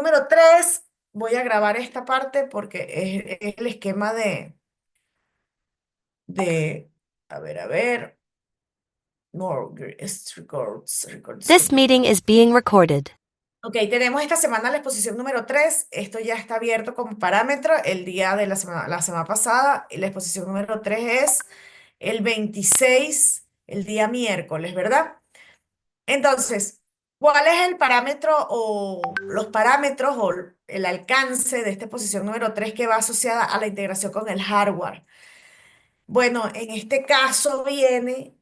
número 3, voy a grabar esta parte porque es el esquema de, a ver, no, records This meeting completed. is being recorded. Ok, tenemos esta semana la exposición número 3. Esto ya está abierto como parámetro el día de la semana pasada. Y la exposición número 3 es el 26, el día miércoles, ¿verdad? Entonces, ¿cuál es el parámetro o los parámetros o el alcance de esta exposición número 3 que va asociada a la integración con el hardware? Bueno, en este caso viene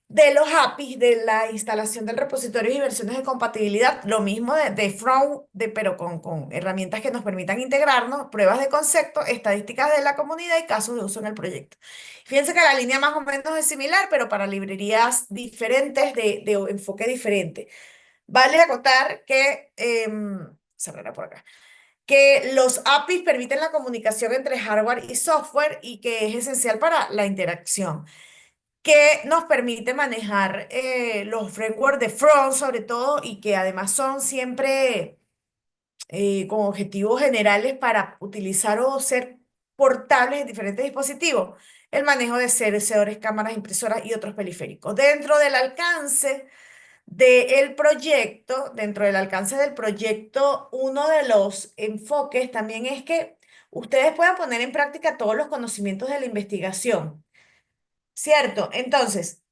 de los APIs de la instalación del repositorio y versiones de compatibilidad, lo mismo de front, pero con herramientas que nos permitan integrarnos, pruebas de concepto, estadísticas de la comunidad y casos de uso en el proyecto. Fíjense que la línea más o menos es similar, pero para librerías diferentes, de enfoque diferente. Vale acotar que, cerrará por acá, que los APIs permiten la comunicación entre hardware y software y que es esencial para la interacción, que nos permite manejar los frameworks de front sobre todo y que además son siempre con objetivos generales para utilizar o ser portables en diferentes dispositivos. El manejo de sensores, cámaras, impresoras y otros periféricos. Dentro del alcance del proyecto, uno de los enfoques también es que ustedes puedan poner en práctica todos los conocimientos de la investigación, ¿cierto? Entonces,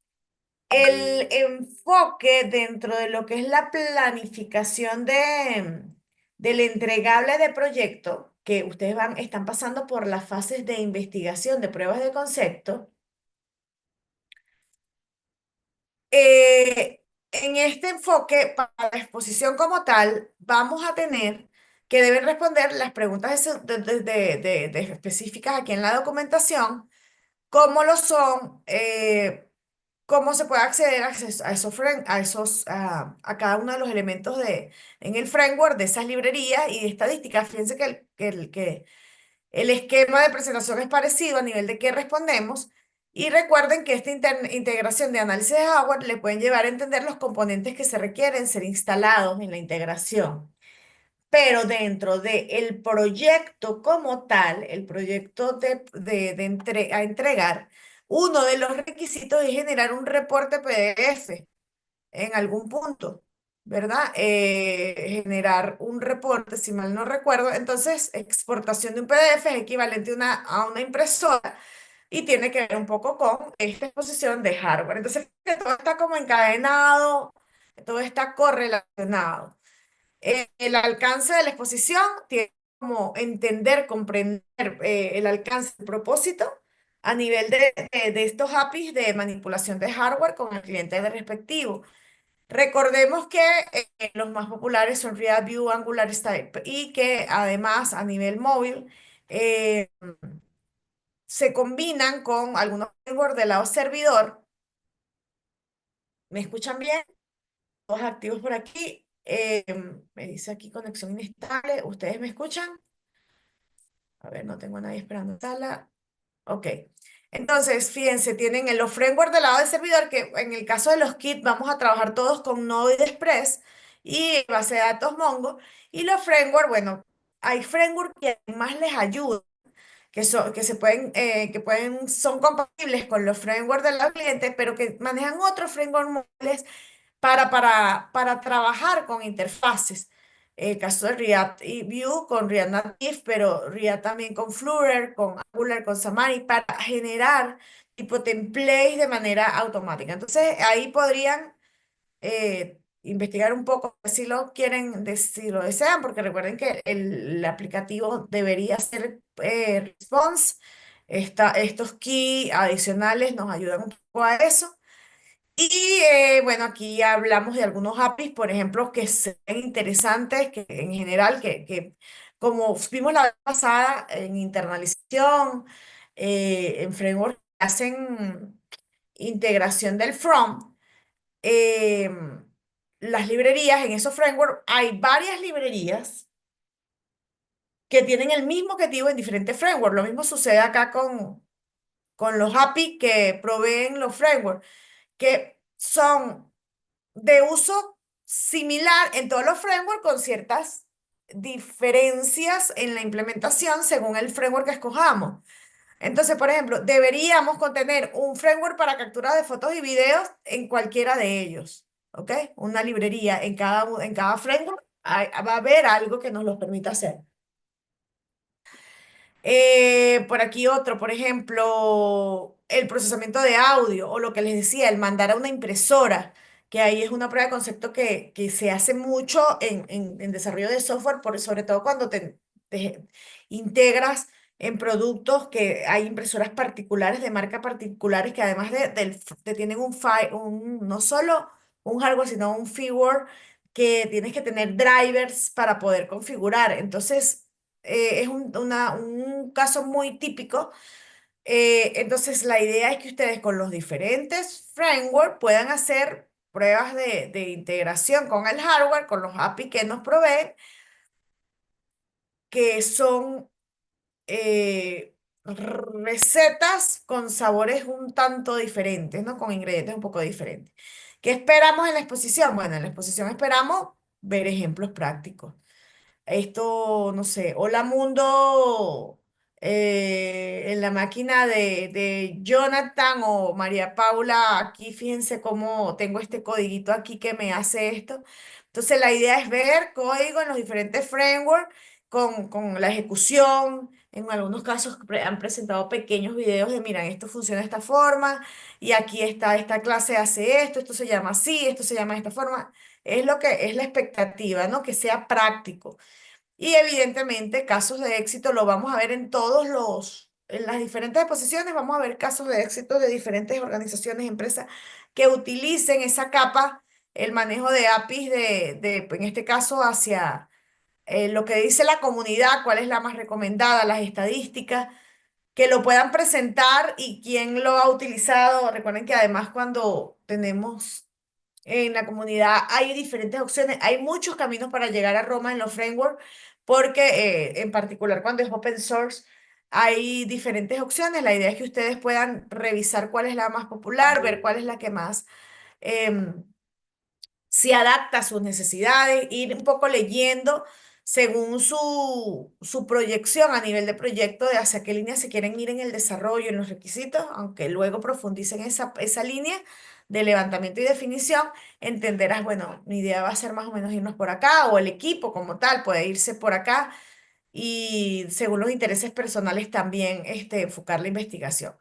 el enfoque dentro de lo que es la planificación del entregable de proyecto, que ustedes están pasando por las fases de investigación, de pruebas de concepto. En este enfoque, para la exposición como tal, vamos a tener que deben responder las preguntas específicas aquí en la documentación, cómo lo son, cómo se puede acceder a a cada uno de los elementos en el framework de esas librerías y de estadísticas. Fíjense que el esquema de presentación es parecido a nivel de qué respondemos. Y recuerden que esta integración de análisis de hardware le pueden llevar a entender los componentes que se requieren ser instalados en la integración. Pero dentro del proyecto como tal, el proyecto a entregar, uno de los requisitos es generar un reporte PDF en algún punto, ¿verdad? Generar un reporte, si mal no recuerdo. Entonces, exportación de un PDF es equivalente a una impresora y tiene que ver un poco con esta exposición de hardware. Entonces, que todo está como encadenado, todo está correlacionado. El alcance de la exposición tiene como entender, comprender el alcance, el propósito a nivel de estos APIs de manipulación de hardware con el cliente de respectivo. Recordemos que los más populares son React, Vue, Angular, Type y que además a nivel móvil eh, se combinan con algunos frameworks del lado servidor. ¿Me escuchan bien? Todos activos por aquí. Me dice aquí conexión inestable. ¿Ustedes me escuchan? A ver, no tengo a nadie esperando en sala. Ok. Entonces, fíjense, tienen los frameworks del lado del servidor, que en el caso de los kits vamos a trabajar todos con Node Express y base de datos Mongo. Y los frameworks, bueno, hay frameworks que además les ayudan, son compatibles con los frameworks del lado cliente, pero que manejan otros frameworks móviles para trabajar con interfaces. El caso de React y Vue con React Native, pero React también con Flutter, con Angular, con Xamarin, para generar tipo templates de manera automática. Entonces, ahí podrían investigar un poco si lo quieren, si lo desean, porque recuerden que el aplicativo debería ser response. Estos key adicionales nos ayudan un poco a eso. Y bueno, aquí hablamos de algunos APIs, por ejemplo, que sean interesantes, que en general, que como vimos la vez pasada en internalización, en framework que hacen integración del front, eh, las librerías, en esos frameworks hay varias librerías que tienen el mismo objetivo en diferentes frameworks. Lo mismo sucede acá con los APIs que proveen los frameworks, que son de uso similar en todos los frameworks con ciertas diferencias en la implementación según el framework que escojamos. Entonces, por ejemplo, deberíamos contener un framework para captura de fotos y videos en cualquiera de ellos, ¿ok? Una librería en cada framework va a haber algo que nos lo permita hacer. Por aquí otro, por ejemplo, el procesamiento de audio o lo que les decía, el mandar a una impresora, que ahí es una prueba de concepto que se hace mucho en desarrollo de software, sobre todo cuando te integras en productos que hay impresoras particulares de marca particulares que además te tienen no solo un hardware, sino un firmware que tienes que tener drivers para poder configurar. Entonces, es un caso muy típico. Entonces, la idea es que ustedes con los diferentes frameworks puedan hacer pruebas de integración con el hardware, con los API que nos proveen, que son recetas con sabores un tanto diferentes, ¿no? Con ingredientes un poco diferentes. ¿Qué esperamos en la exposición? Bueno, en la exposición esperamos ver ejemplos prácticos. Esto, no sé, hola mundo, en la máquina de Jonathan o María Paula, aquí fíjense cómo tengo este codiguito aquí que me hace esto. Entonces la idea es ver código en los diferentes frameworks con la ejecución. En algunos casos han presentado pequeños videos de, miren, esto funciona de esta forma y aquí está, esta clase hace esto, esto se llama así, esto se llama de esta forma. Es lo que es la expectativa, ¿no? Que sea práctico. Y evidentemente casos de éxito lo vamos a ver en las diferentes exposiciones, vamos a ver casos de éxito de diferentes organizaciones, empresas que utilicen esa capa, el manejo de APIs en este caso, hacia lo que dice la comunidad, cuál es la más recomendada, las estadísticas, que lo puedan presentar y quién lo ha utilizado. Recuerden que además cuando tenemos en la comunidad hay diferentes opciones, hay muchos caminos para llegar a Roma en los frameworks, porque en particular cuando es open source hay diferentes opciones. La idea es que ustedes puedan revisar cuál es la más popular, ver cuál es la que más em, se adapta a sus necesidades, ir un poco leyendo según su proyección a nivel de proyecto, de hacia qué línea se quieren ir en el desarrollo, en los requisitos, aunque luego profundicen esa línea de levantamiento y definición, entenderás, bueno, mi idea va a ser más o menos irnos por acá, o el equipo como tal puede irse por acá, y según los intereses personales también enfocar la investigación.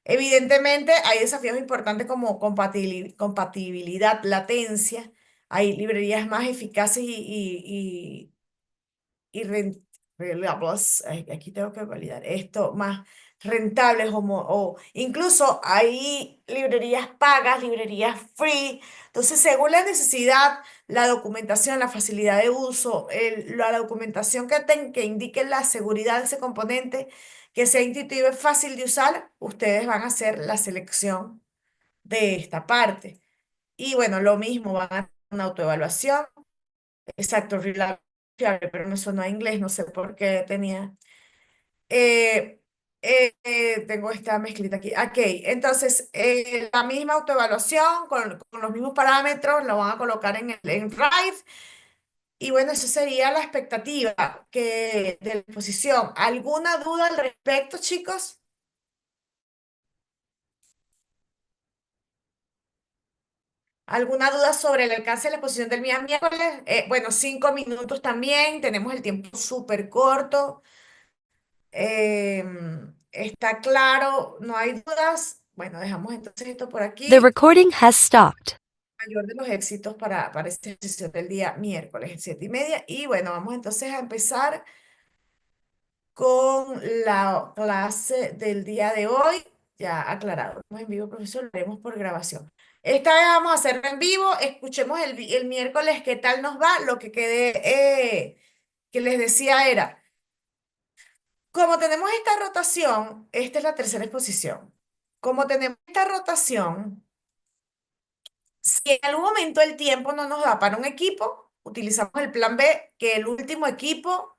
Evidentemente, hay desafíos importantes como compatibilidad, latencia. Hay librerías más eficaces y rentables. Aquí tengo que validar esto, más rentables o incluso hay librerías pagas, librerías free. Entonces, según la necesidad, la documentación, la facilidad de uso, la documentación que indique la seguridad de ese componente, que sea intuitivo y fácil de usar, ustedes van a hacer la selección de esta parte. Y bueno, lo mismo, van a hacer una autoevaluación. Exacto, reliable, pero me sonó a inglés, no sé por qué tenía. eh, Tengo esta mezclita aquí. Ok, entonces la misma autoevaluación con los mismos parámetros lo van a colocar en Drive. Y bueno, eso sería la expectativa de la exposición. ¿Alguna duda al respecto, chicos? ¿Alguna duda sobre el alcance de la exposición del día miércoles? Bueno, 5 minutos también, tenemos el tiempo súper corto. Está claro, no hay dudas. Bueno, dejamos entonces esto por The aquí. recording has stopped. Mayor de los éxitos para esta sesión del día miércoles, 7:30. Y bueno, vamos entonces a empezar con la clase del día de hoy. Ya aclarado, estamos en vivo, profesor, lo haremos por grabación. Esta vez vamos a hacerlo en vivo. Escuchemos el miércoles qué tal nos va. Lo que que les decía era. Como tenemos esta rotación, esta es la tercera exposición. Como tenemos esta rotación, si en algún momento el tiempo no nos da para un equipo, utilizamos el plan B, que el último equipo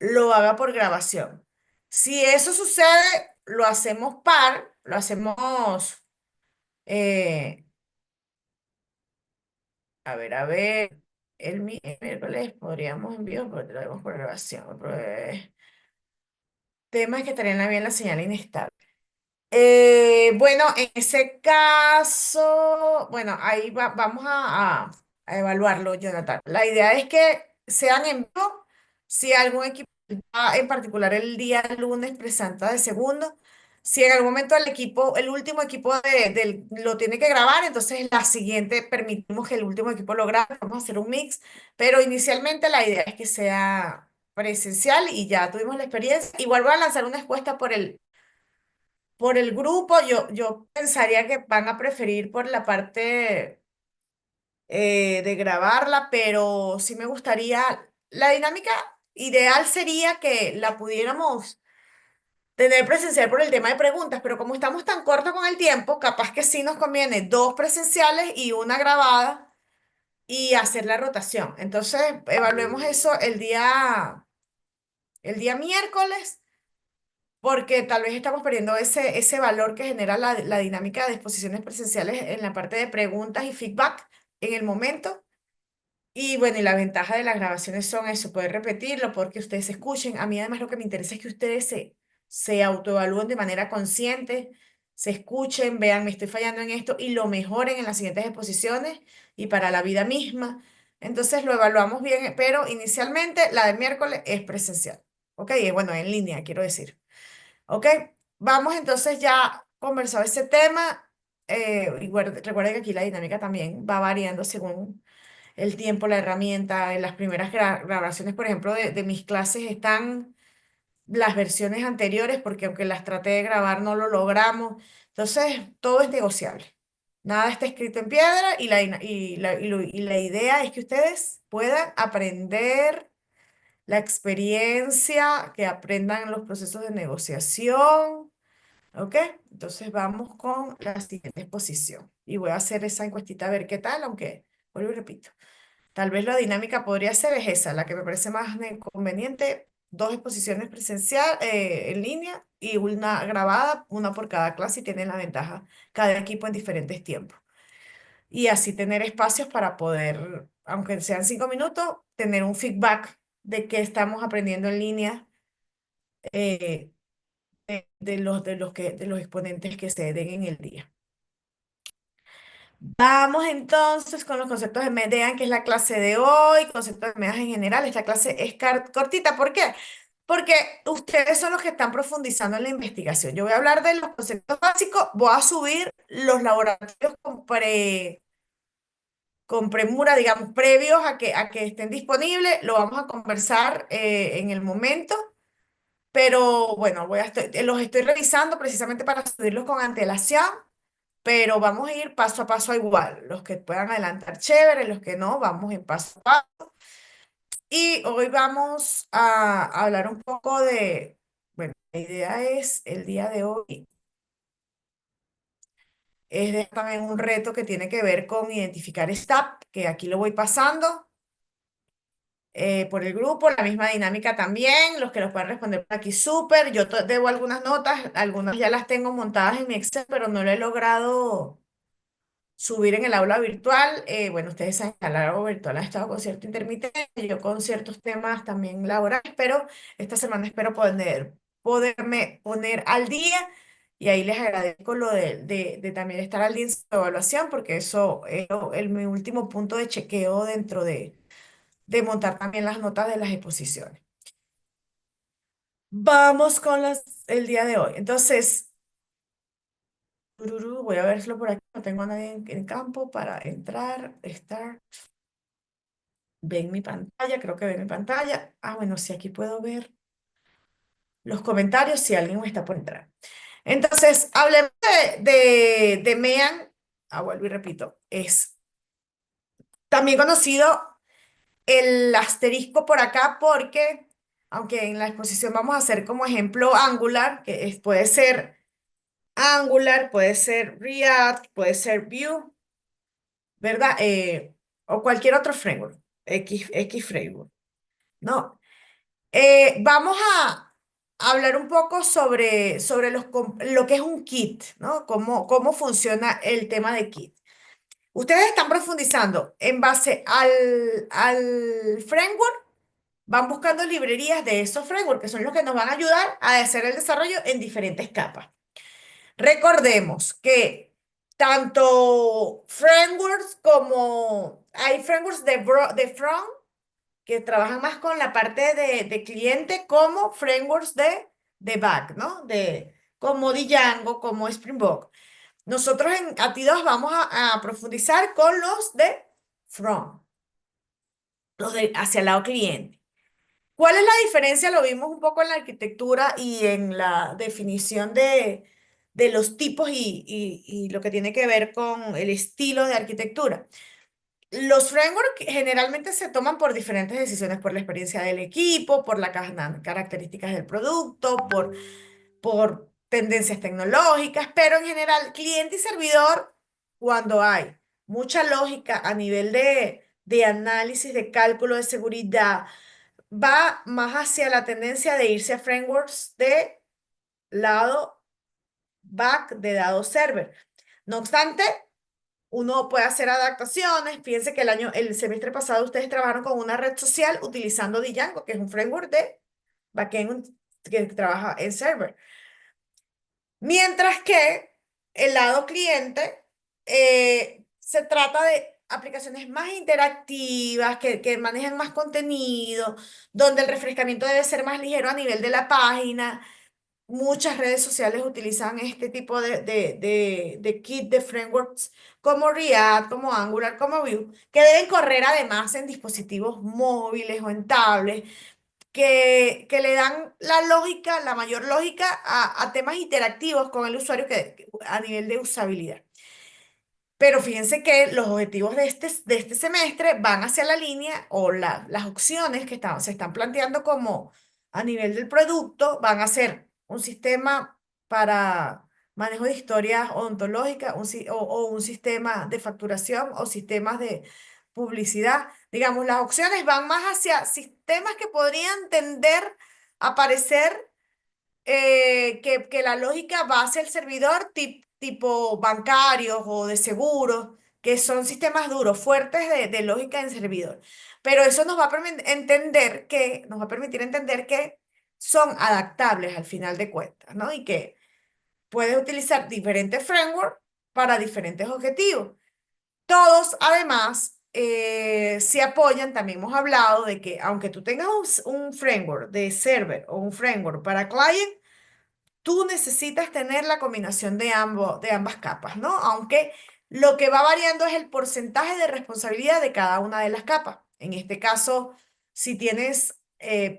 lo haga por grabación. Si eso sucede, lo hacemos par, lo hacemos, eh, a ver, el miércoles podríamos enviar, pero lo vemos por grabación. Temas que estarían bien la señal inestable. Bueno, en ese caso, bueno, ahí vamos a evaluarlo, Jonathan. La idea es que sean en vivo, si algún equipo, en particular el día lunes, presenta de segundo, si en algún momento el equipo, el último equipo lo tiene que grabar, entonces la siguiente permitimos que el último equipo lo grabe, vamos a hacer un mix, pero inicialmente la idea es que sea presencial y ya tuvimos la experiencia. Igual voy a lanzar una encuesta por el grupo. Yo pensaría que van a preferir por la parte de grabarla, pero sí me gustaría, la dinámica ideal sería que la pudiéramos tener presencial por el tema de preguntas, pero como estamos tan cortos con el tiempo, capaz que sí nos conviene dos presenciales y una grabada y hacer la rotación. Entonces, evaluemos eso el día miércoles, porque tal vez estamos perdiendo ese valor que genera la dinámica de exposiciones presenciales en la parte de preguntas y feedback en el momento. Y bueno, y la ventaja de las grabaciones son eso, poder repetirlo, porque ustedes se escuchen. A mí además lo que me interesa es que ustedes se autoevalúen de manera consciente, se escuchen, vean, me estoy fallando en esto y lo mejoren en las siguientes exposiciones y para la vida misma. Entonces lo evaluamos bien, pero inicialmente la del miércoles es presencial. ¿Ok? Bueno, en línea, quiero decir. ¿Ok? Vamos entonces ya conversado este tema. Recuerden que aquí la dinámica también va variando según el tiempo, la herramienta. En las primeras grabaciones, por ejemplo, de mis clases están las versiones anteriores, porque aunque las traté de grabar no lo logramos. Entonces, todo es negociable. Nada está escrito en piedra y la idea es que ustedes puedan aprender la experiencia, que aprendan los procesos de negociación. ¿Ok? Entonces vamos con la siguiente exposición. Y voy a hacer esa encuestita a ver qué tal, aunque, vuelvo y repito, tal vez la dinámica podría ser es esa, la que me parece más conveniente, dos exposiciones presencial en línea y una grabada, una por cada clase y tienen la ventaja cada equipo en diferentes tiempos. Y así tener espacios para poder, aunque sean 5 minutos, tener un feedback de qué estamos aprendiendo en línea. eh, de los exponentes que se den en el día. Vamos entonces con los conceptos de MEDEAN, que es la clase de hoy, conceptos de MEDEAN en general. Esta clase es cortita. ¿Por qué? Porque ustedes son los que están profundizando en la investigación. Yo voy a hablar de los conceptos básicos, voy a subir los laboratorios con premura, digamos, previos a que estén disponibles. Lo vamos a conversar en el momento. Pero bueno, los estoy revisando precisamente para subirlos con antelación, pero vamos a ir paso a paso igual. Los que puedan adelantar, chévere, los que no, vamos en paso a paso. Y hoy vamos a hablar un poco bueno, la idea es, el día de hoy, también un reto que tiene que ver con identificar STAP, que aquí lo voy pasando. Por el grupo, la misma dinámica también, los que los puedan responder por aquí, súper. Yo debo algunas notas, algunas ya las tengo montadas en mi Excel, pero no lo he logrado subir en el aula virtual. Bueno, ustedes saben que el aula virtual ha estado con cierto intermitente, yo con ciertos temas también laborales, pero esta semana espero poderme poner al día y ahí les agradezco lo de también estar al día en su evaluación, porque eso es mi último punto de chequeo dentro de montar también las notas de las exposiciones. Vamos con el día de hoy. Entonces, voy a verlo por aquí. No tengo a nadie en campo para entrar. Ven mi pantalla, creo que ven mi pantalla. Bueno, sí, aquí puedo ver los comentarios si alguien me está por entrar. Entonces, hablemos de MEAN. Vuelvo y repito, es también conocido el asterisco por acá porque, aunque en la exposición vamos a hacer como ejemplo Angular, que puede ser Angular, puede ser React, puede ser Vue, ¿verdad? O cualquier otro framework, X framework, ¿no? Vamos a hablar un poco sobre lo que es un kit, ¿no? Cómo funciona el tema de kit. Ustedes están profundizando en base al framework, van buscando librerías de esos frameworks, que son los que nos van a ayudar a hacer el desarrollo en diferentes capas. Recordemos que tanto frameworks como hay frameworks de front que trabajan más con la parte de cliente como frameworks de back, ¿no? Como Django, como Springboard. Nosotros en AT2 vamos a profundizar con los de front, los de hacia el lado cliente. ¿Cuál es la diferencia? Lo vimos un poco en la arquitectura y en la definición de los tipos y lo que tiene que ver con el estilo de arquitectura. Los frameworks generalmente se toman por diferentes decisiones, por la experiencia del equipo, por las características del producto, por tendencias tecnológicas, pero en general, cliente y servidor, cuando hay mucha lógica a nivel de análisis, de cálculo de seguridad, va más hacia la tendencia de irse a frameworks de lado back de dado server. No obstante, uno puede hacer adaptaciones. Fíjense que el semestre pasado ustedes trabajaron con una red social utilizando Django, que es un framework de backend que trabaja en server. Mientras que el lado cliente se trata de aplicaciones más interactivas, que manejan más contenido, donde el refrescamiento debe ser más ligero a nivel de la página. Muchas redes sociales utilizan este tipo de kit de frameworks como React, como Angular, como Vue, que deben correr además en dispositivos móviles o en tablets, que le dan la lógica, la mayor lógica a temas interactivos con el usuario a nivel de usabilidad. Pero fíjense que los objetivos de este semestre van hacia la línea o las opciones que se están planteando como a nivel del producto van a ser un sistema para manejo de historias odontológicas o un sistema de facturación o sistemas de publicidad. Digamos, las opciones van más hacia sistemas que podrían tender a parecer que la lógica va hacia el servidor tipo bancarios o de seguros, que son sistemas duros, fuertes de lógica en servidor. Pero eso nos va a permitir entender que son adaptables al final de cuentas, ¿no? Y que puedes utilizar diferentes frameworks para diferentes objetivos. Todos, además, se apoyan, también hemos hablado de que aunque tú tengas un framework de server o un framework para client, tú necesitas tener la combinación de ambas capas, ¿no? Aunque lo que va variando es el porcentaje de responsabilidad de cada una de las capas. En este caso, si tienes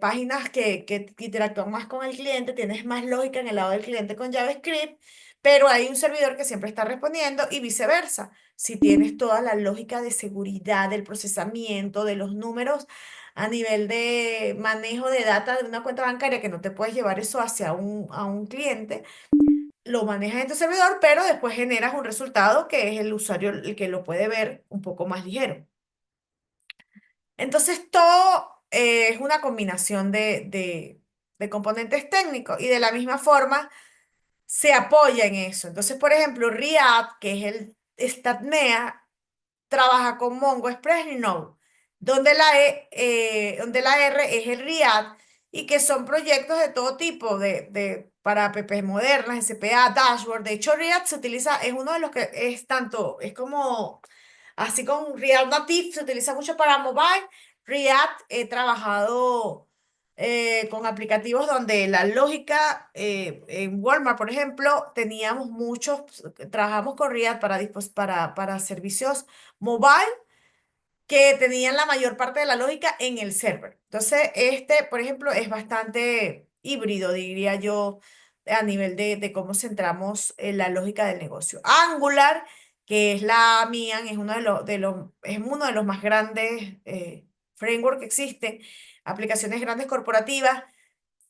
páginas que interactúan más con el cliente, tienes más lógica en el lado del cliente con JavaScript, pero hay un servidor que siempre está respondiendo y viceversa. Si tienes toda la lógica de seguridad, del procesamiento, de los números a nivel de manejo de data de una cuenta bancaria, que no te puedes llevar eso a un cliente, lo manejas en tu servidor, pero después generas un resultado que es el usuario el que lo puede ver un poco más ligero. Entonces, todo es una combinación de componentes técnicos y de la misma forma se apoya en eso. Entonces, por ejemplo, React, que es el StatMea, trabaja con Mongo Express y Node, donde la R es el React y que son proyectos de todo tipo, para apps modernas, SPA, dashboard. De hecho, React se utiliza, es uno de los que es tanto, es como, así como React Native se utiliza mucho para mobile. React he trabajado con aplicativos donde la lógica, en Walmart, por ejemplo, trabajamos con React para servicios mobile que tenían la mayor parte de la lógica en el server. Entonces, por ejemplo, es bastante híbrido, diría yo, a nivel de cómo centramos la lógica del negocio. Angular, que es la MIAN, es uno de los más grandes frameworks que existen, aplicaciones grandes corporativas,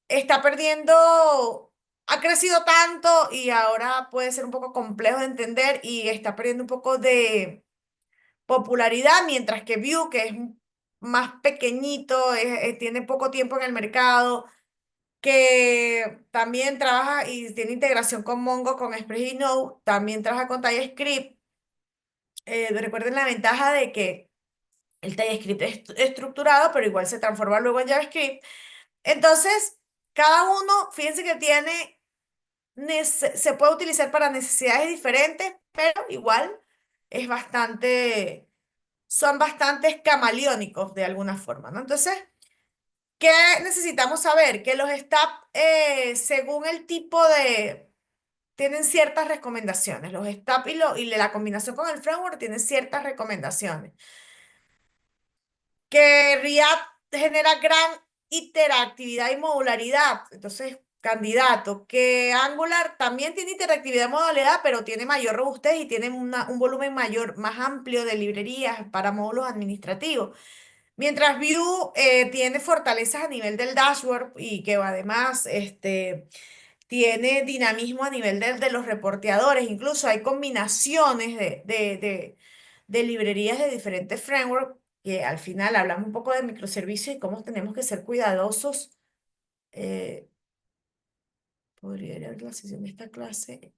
está ha crecido tanto y ahora puede ser un poco complejo de entender y está perdiendo un poco de popularidad, mientras que Vue, que es más pequeñito, tiene poco tiempo en el mercado, que también trabaja y tiene integración con Mongo, con Express y Node, también trabaja con TypeScript, Recuerden la ventaja de que el TypeScript es estructurado, pero igual se transforma luego en JavaScript. Entonces, cada uno, fíjense que tiene, se puede utilizar para necesidades diferentes, pero igual es bastante, son bastante camaleónicos de alguna forma, ¿no? Entonces, ¿qué necesitamos saber? Que los STAP, según el tipo de, tienen ciertas recomendaciones. Los STAP y la combinación con el framework tienen ciertas recomendaciones. Que React genera gran interactividad y modularidad. Entonces, candidato, que Angular también tiene interactividad y modalidad, pero tiene mayor robustez y tiene un volumen mayor, más amplio de librerías para módulos administrativos. Mientras Vue tiene fortalezas a nivel del dashboard y que además tiene dinamismo a nivel de los reporteadores. Incluso hay combinaciones de librerías de diferentes frameworks que al final hablamos un poco de microservicios y cómo tenemos que ser cuidadosos. Eh, podría ir a la sesión de esta clase.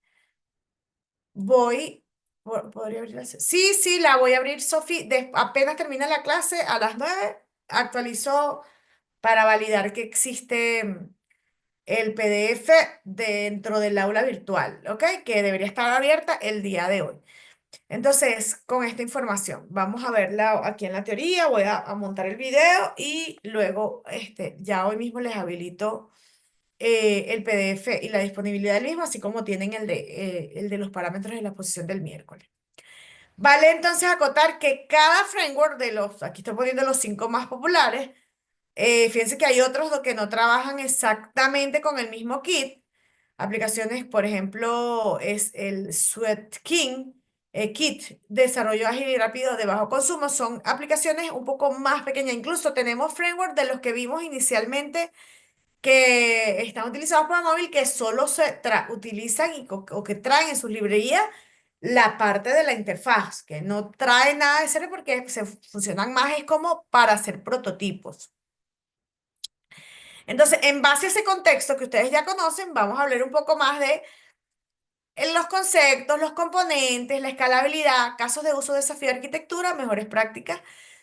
Voy, podría abrir la sesión. Sí, sí, la voy a abrir, Sofi. Apenas termina la clase a las 9, actualizó para validar que existe el PDF dentro del aula virtual, ¿ok? Que debería estar abierta el día de hoy. Entonces, con esta información, vamos a verla aquí en la teoría, voy a montar el video y luego, ya hoy mismo les habilito el PDF y la disponibilidad del mismo, así como tienen el de los parámetros de la exposición del miércoles. Vale, entonces acotar que cada framework de los, aquí estoy poniendo los 5 más populares, fíjense que hay otros que no trabajan exactamente con el mismo kit. Aplicaciones, por ejemplo, es el Sweat King Kit, desarrollo ágil y rápido de bajo consumo. Son aplicaciones un poco más pequeñas. Incluso tenemos framework de los que vimos inicialmente que están utilizados para móvil que solo se utilizan o que traen en sus librerías la parte de la interfaz, que no trae nada de serio porque se funcionan más es como para hacer prototipos. Entonces, en base a ese contexto que ustedes ya conocen, vamos a hablar un poco más de los conceptos, los componentes, la escalabilidad, casos de uso, desafío de arquitectura, mejores prácticas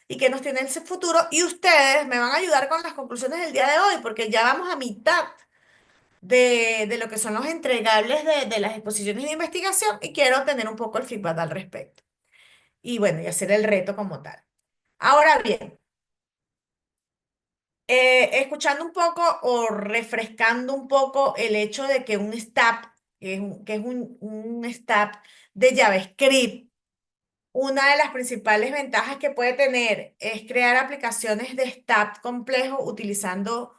y qué nos tiene el futuro. Y ustedes me van a ayudar con las conclusiones del día de hoy, porque ya vamos a mitad de lo que son los entregables de las exposiciones de investigación y quiero tener un poco el feedback al respecto. Y bueno, y hacer el reto como tal. Ahora bien, escuchando un poco o refrescando un poco el hecho de que un STAP, que es un STAP de JavaScript, una de las principales ventajas que puede tener es crear aplicaciones de STAP complejo utilizando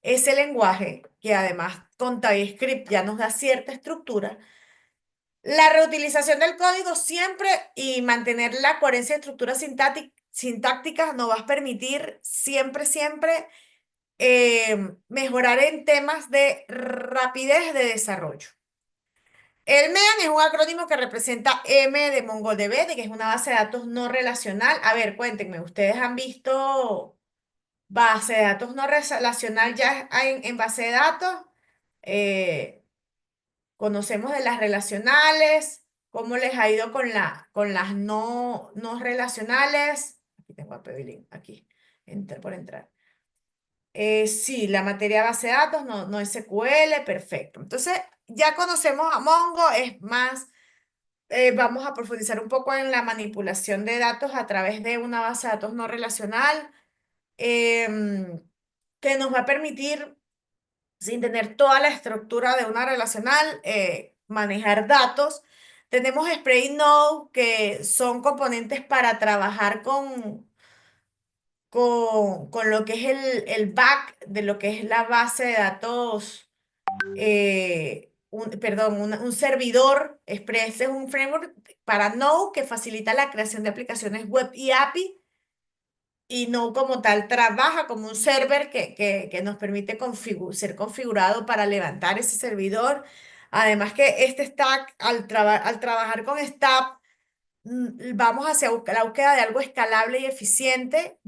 ese lenguaje, que además con TypeScript ya nos da cierta estructura. La reutilización del código siempre y mantener la coherencia de estructuras sintácticas nos va a permitir siempre mejorar en temas de rapidez de desarrollo. El MEAN es un acrónimo que representa M de MongoDB, de que es una base de datos no relacional. A ver, cuéntenme, ¿ustedes han visto base de datos no relacional ya en base de datos? Eh, Conocemos de las relacionales, cómo les ha ido con las no relacionales. Aquí tengo a Pebilín, aquí, por entrar. Sí, la materia base de datos, no SQL, perfecto. Entonces, ya conocemos a Mongo, es más, vamos a profundizar un poco en la manipulación de datos a través de una base de datos no relacional, em, que nos va a permitir, sin tener toda la estructura de una relacional, manejar datos. Tenemos Spray Node, que son componentes para trabajar con lo que es el back de lo que es la base de datos, perdón, un servidor. Express es un framework para Node que facilita la creación de aplicaciones web y API, y Node como tal trabaja como un server que nos permite ser configurado para levantar ese servidor. Además que este stack, al trabajar con Stack, vamos hacia la búsqueda de algo escalable y eficiente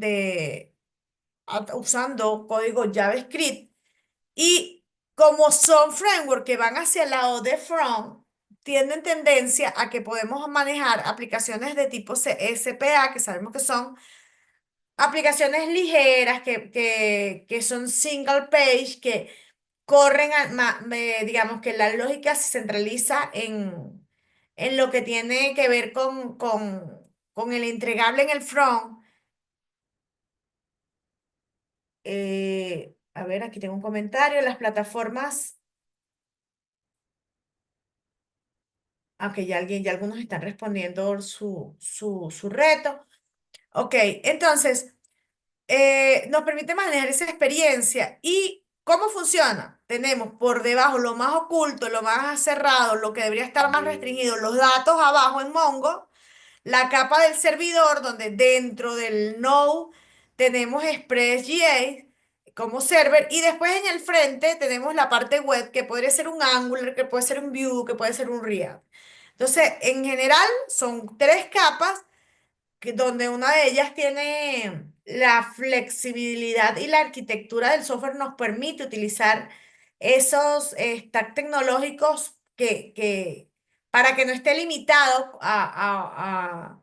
usando código JavaScript. Y como son frameworks que van hacia el lado de front, tienen tendencia a que podemos manejar aplicaciones de tipo SPA, que sabemos que son aplicaciones ligeras, que son single page, que corren, digamos que la lógica se centraliza en lo que tiene que ver con el entregable en el front. A ver, aquí tengo un comentario. Las plataformas, aunque ya algunos están respondiendo su reto. Ok, entonces, nos permite manejar esa experiencia. ¿Y cómo funciona? Tenemos por debajo lo más oculto, lo más cerrado, lo que debería estar más restringido, los datos abajo en Mongo, la capa del servidor, donde dentro del node tenemos ExpressJS como server, y después en el frente tenemos la parte web, que podría ser un Angular, que puede ser un Vue, que puede ser un React. Entonces, en general, son tres capas donde una de ellas tiene la flexibilidad, y la arquitectura del software nos permite utilizar esos stack tecnológicos para que no esté limitado a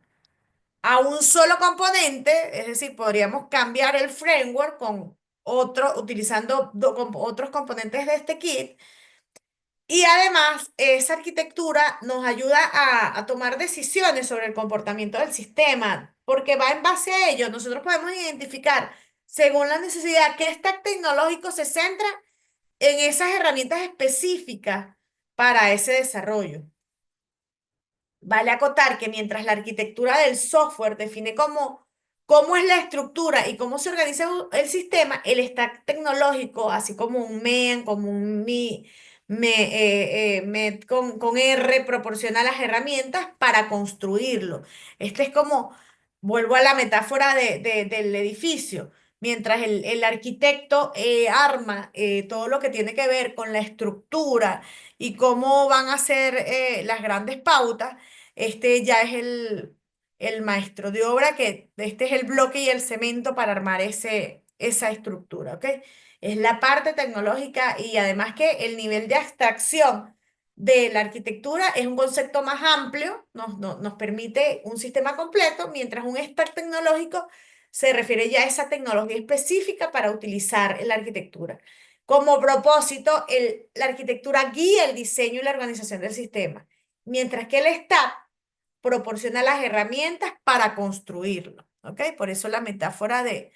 un solo componente. Es decir, podríamos cambiar el framework con utilizando otros componentes de este kit, y además, esa arquitectura nos ayuda a tomar decisiones sobre el comportamiento del sistema, porque va en base a ello. Nosotros podemos identificar, según la necesidad, qué stack tecnológico se centra en esas herramientas específicas para ese desarrollo. Vale acotar que mientras la arquitectura del software define cómo es la estructura y cómo se organiza el sistema, el stack tecnológico, así como un MEN, como un MET con R, proporciona las herramientas para construirlo. Este es como, vuelvo a la metáfora del edificio. Mientras el arquitecto arma todo lo que tiene que ver con la estructura y cómo van a ser las grandes pautas, este ya es el maestro de obra, que este es el bloque y el cemento para armar esa estructura, ¿ok? Es la parte tecnológica, y además que el nivel de abstracción de la arquitectura es un concepto más amplio, nos permite un sistema completo, mientras un stack tecnológico se refiere ya a esa tecnología específica para utilizar en la arquitectura. Como propósito, la arquitectura guía el diseño y la organización del sistema, mientras que el stack proporciona las herramientas para construirlo, ¿ok? Por eso la metáfora de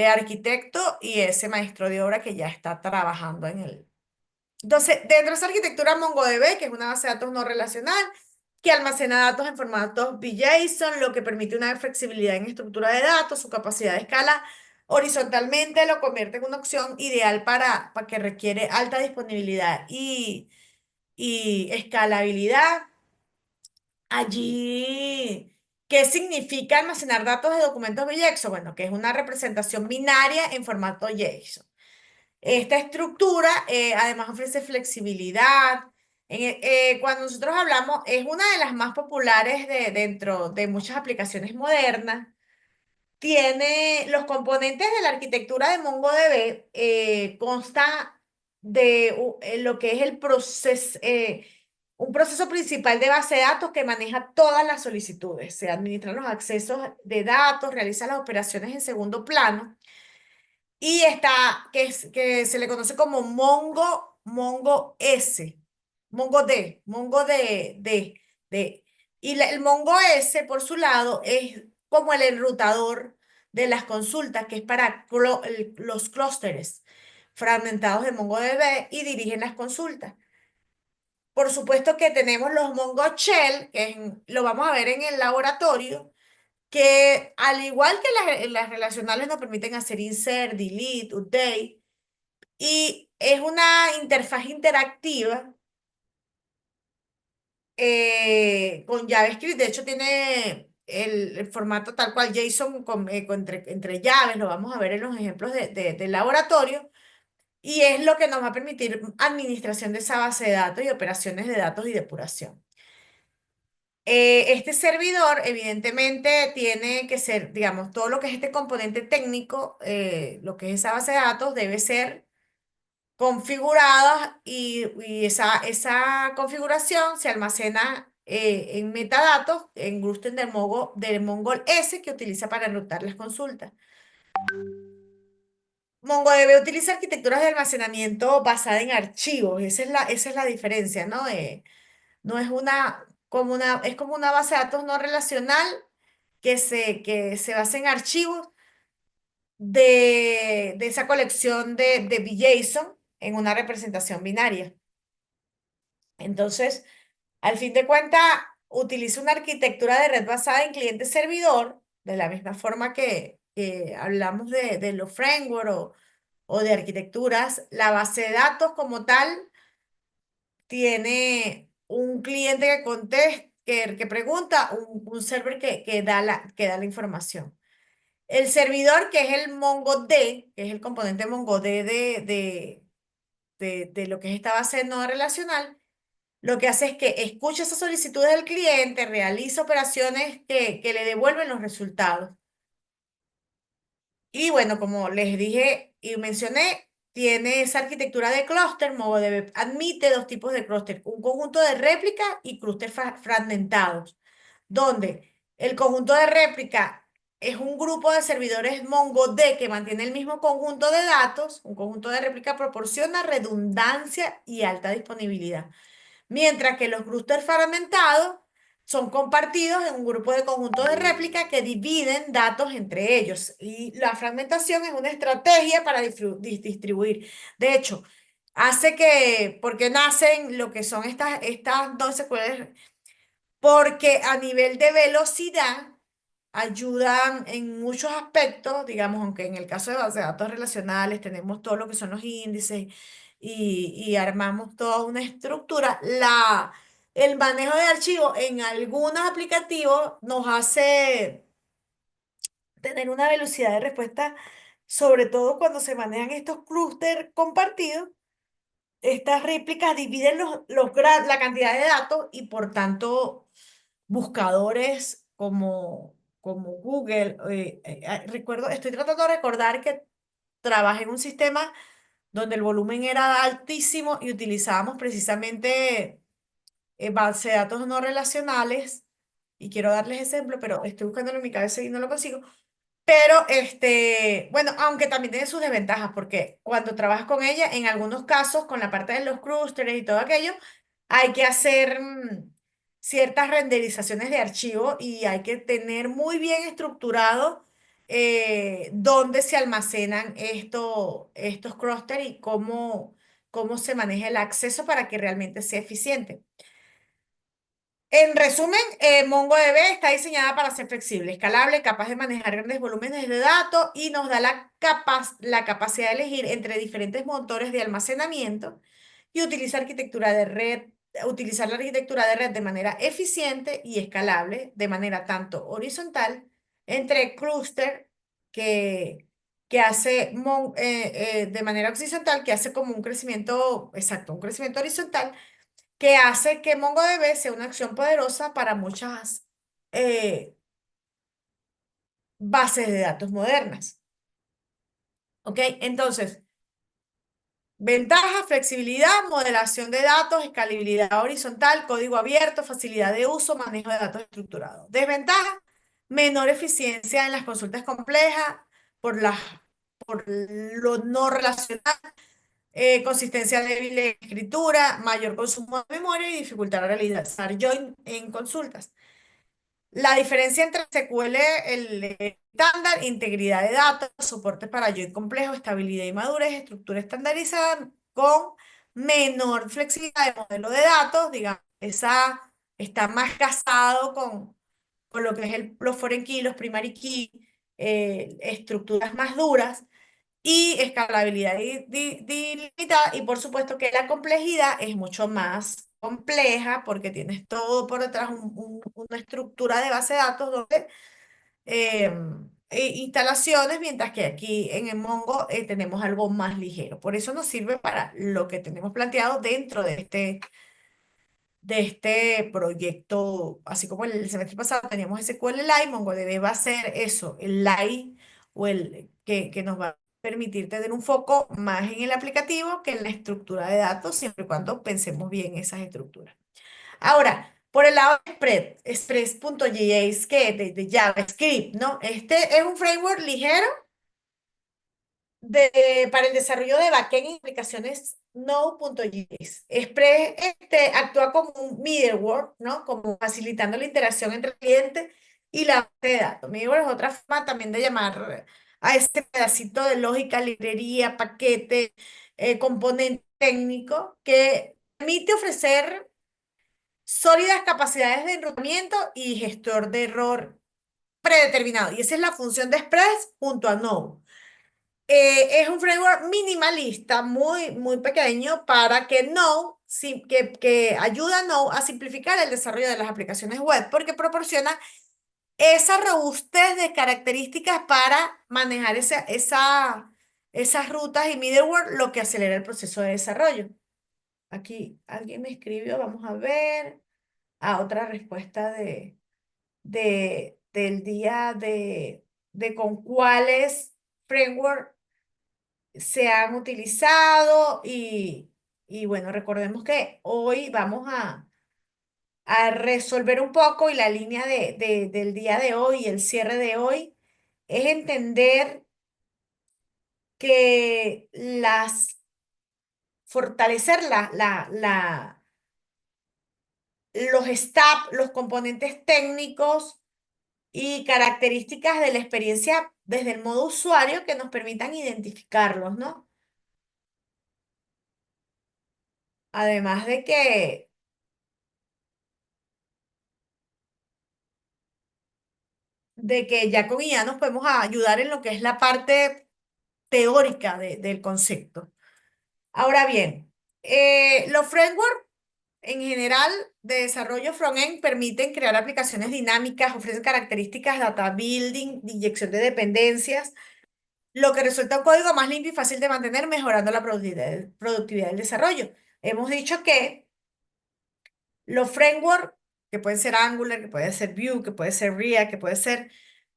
arquitecto y ese maestro de obra que ya está trabajando en él. Entonces, dentro de esa arquitectura MongoDB, que es una base de datos no relacional, que almacena datos en formatos BJSON, lo que permite una flexibilidad en estructura de datos, su capacidad de escala horizontalmente lo convierte en una opción ideal para que requiere alta disponibilidad y escalabilidad. Allí, ¿qué significa almacenar datos de documentos JSON? Bueno, que es una representación binaria en formato JSON. Esta estructura además ofrece flexibilidad. Cuando nosotros hablamos, es una de las más populares dentro de muchas aplicaciones modernas. Tiene los componentes de la arquitectura de MongoDB, consta de lo que es un proceso principal de base de datos que maneja todas las solicitudes. Se administran los accesos de datos, realiza las operaciones en segundo plano, y está, que se le conoce como Mongo S, Mongo D. Y el Mongo S, por su lado, es como el enrutador de las consultas, que es para los clústeres fragmentados de MongoDB, y dirigen las consultas. Por supuesto que tenemos los Mongo Shell, lo vamos a ver en el laboratorio, que al igual que las relacionales nos permiten hacer insert, delete, update, y es una interfaz interactiva con JavaScript. De hecho, tiene el formato tal cual JSON entre llaves, lo vamos a ver en los ejemplos del laboratorio, y es lo que nos va a permitir administración de esa base de datos y operaciones de datos y depuración. Este servidor, evidentemente, tiene que ser, digamos, todo lo que es este componente técnico, lo que es esa base de datos, debe ser configuradas y esa configuración se almacena en metadatos en Gluster del Mongol S que utiliza para enrutar las consultas. MongoDB utiliza arquitecturas de almacenamiento basada en archivos, esa es la diferencia, ¿no? No es es como una base de datos no relacional que se basa en archivos de esa colección de JSON en una representación binaria. Entonces, al fin de cuentas, utiliza una arquitectura de red basada en cliente-servidor, de la misma forma que hablamos de los frameworks o de arquitecturas. La base de datos como tal tiene un cliente que contesta, que pregunta, un server que da la información. El servidor, que es el MongoD, que es el componente MongoD de lo que es esta base de nodo relacional, lo que hace es que escucha esas solicitudes del cliente, realiza operaciones que le devuelven los resultados. Y bueno, como les dije y mencioné, tiene esa arquitectura de clúster. MongoDB admite dos tipos de clúster, un conjunto de réplica y clúster fragmentados, donde el conjunto de réplica es un grupo de servidores MongoD que mantiene el mismo conjunto de datos. Un conjunto de réplica proporciona redundancia y alta disponibilidad, mientras que los clústeres fragmentados son compartidos en un grupo de conjuntos de réplica que dividen datos entre ellos. Y la fragmentación es una estrategia para distribuir. De hecho, hace porque nacen lo que son estas dos secuelas, porque a nivel de velocidad ayudan en muchos aspectos, digamos, aunque en el caso de bases de datos relacionales tenemos todo lo que son los índices y armamos toda una estructura, el manejo de archivos en algunos aplicativos nos hace tener una velocidad de respuesta, sobre todo cuando se manejan estos clústeres compartidos. Estas réplicas dividen la cantidad de datos y por tanto buscadores como Google. Recuerdo, estoy tratando de recordar que trabajé en un sistema donde el volumen era altísimo y utilizábamos precisamente base de datos no relacionales. Y quiero darles ejemplo, pero estoy buscándolo en mi cabeza y no lo consigo. Pero, bueno, aunque también tiene sus desventajas, porque cuando trabajas con ella, en algunos casos, con la parte de los clústeres y todo aquello, hay que hacer ciertas renderizaciones de archivo y hay que tener muy bien estructurado dónde se almacenan estos clústeres y cómo se maneja el acceso para que realmente sea eficiente. En resumen, MongoDB está diseñada para ser flexible, escalable, capaz de manejar grandes volúmenes de datos y nos da la capacidad de elegir entre diferentes motores de almacenamiento y utilizar la arquitectura de red de manera eficiente y escalable, de manera tanto horizontal, entre clúster que hace de manera horizontal, que hace como un crecimiento, exacto, un crecimiento horizontal que hace que MongoDB sea una acción poderosa para muchas eh, bases de datos modernas. ¿Ok? Entonces, ventaja, flexibilidad, modelación de datos, escalabilidad horizontal, código abierto, facilidad de uso, manejo de datos estructurados. Desventaja, menor eficiencia en las consultas complejas por lo no relacional, consistencia débil de escritura, mayor consumo de memoria y dificultad de realizar join en consultas. La diferencia entre SQL, el estándar, integridad de datos, soporte para join complejo, estabilidad y madurez, estructura estandarizada con menor flexibilidad de modelo de datos, digamos, esa está más casado con lo que es los foreign key, los primary key, estructuras más duras y escalabilidad limitada. Y por supuesto que la complejidad es mucho más compleja porque tienes todo por detrás, una estructura de base de datos donde eh, instalaciones, mientras que aquí en el Mongo tenemos algo más ligero. Por eso nos sirve para lo que tenemos planteado dentro de este proyecto. Así como el semestre pasado teníamos SQL Lite, MongoDB va a ser eso, el Lite o el que nos va permitir tener un foco más en el aplicativo que en la estructura de datos, siempre y cuando pensemos bien esas estructuras. Ahora, por el lado de Express.js, que de JavaScript, ¿no? Este es un framework ligero para el desarrollo de backend y aplicaciones Node.js. Express actúa como un middleware, ¿no? Como facilitando la interacción entre el cliente y la base de datos. Middleware es otra forma también de llamar a este pedacito de lógica, librería, paquete, componente técnico que permite ofrecer sólidas capacidades de enrutamiento y gestor de error predeterminado. Y esa es la función de Express junto a Node. Es un framework minimalista, muy pequeño, para que Node, que ayuda a Node a simplificar el desarrollo de las aplicaciones web, porque proporciona esa robustez de características para manejar esas rutas y middleware, lo que acelera el proceso de desarrollo. Aquí alguien me escribió, vamos a ver. Otra respuesta del día de con cuáles framework se han utilizado y bueno, recordemos que hoy vamos a resolver un poco y la línea del día de hoy, el cierre de hoy, es entender que fortalecer los STAP, los componentes técnicos y características de la experiencia desde el modo usuario que nos permitan identificarlos, ¿no? Además de que ya con IA nos podemos ayudar en lo que es la parte teórica del concepto. Ahora bien, los frameworks en general de desarrollo front-end permiten crear aplicaciones dinámicas, ofrecen características data building, de inyección de dependencias, lo que resulta un código más limpio y fácil de mantener, mejorando la productividad del desarrollo. Hemos dicho que los frameworks, que pueden ser Angular, que puede ser Vue, que puede ser React, que puede ser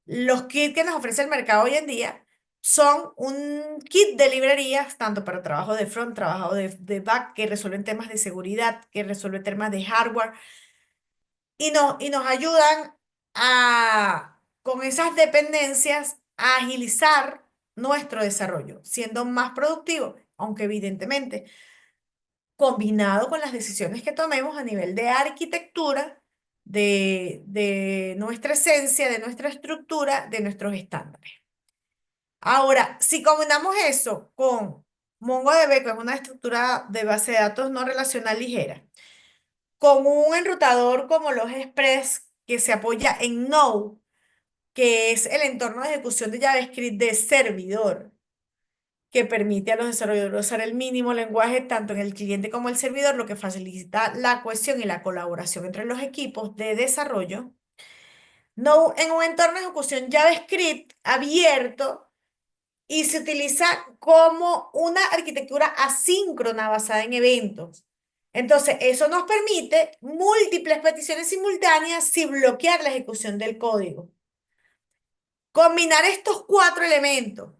los kits que nos ofrece el mercado hoy en día, son un kit de librerías, tanto para trabajo de front, trabajo de back, que resuelven temas de seguridad, que resuelven temas de hardware, y nos ayudan con esas dependencias, a agilizar nuestro desarrollo, siendo más productivo, aunque evidentemente combinado con las decisiones que tomemos a nivel de arquitectura, de nuestra esencia, de nuestra estructura, de nuestros estándares. Ahora, si combinamos eso con MongoDB, que es una estructura de base de datos no relacional ligera, con un enrutador como los Express, que se apoya en Node, que es el entorno de ejecución de JavaScript de servidor, que permite a los desarrolladores usar el mínimo lenguaje tanto en el cliente como el servidor, lo que facilita la cohesión y la colaboración entre los equipos de desarrollo. No, en un entorno de ejecución JavaScript abierto y se utiliza como una arquitectura asíncrona basada en eventos. Entonces, eso nos permite múltiples peticiones simultáneas sin bloquear la ejecución del código. Combinar estos cuatro elementos,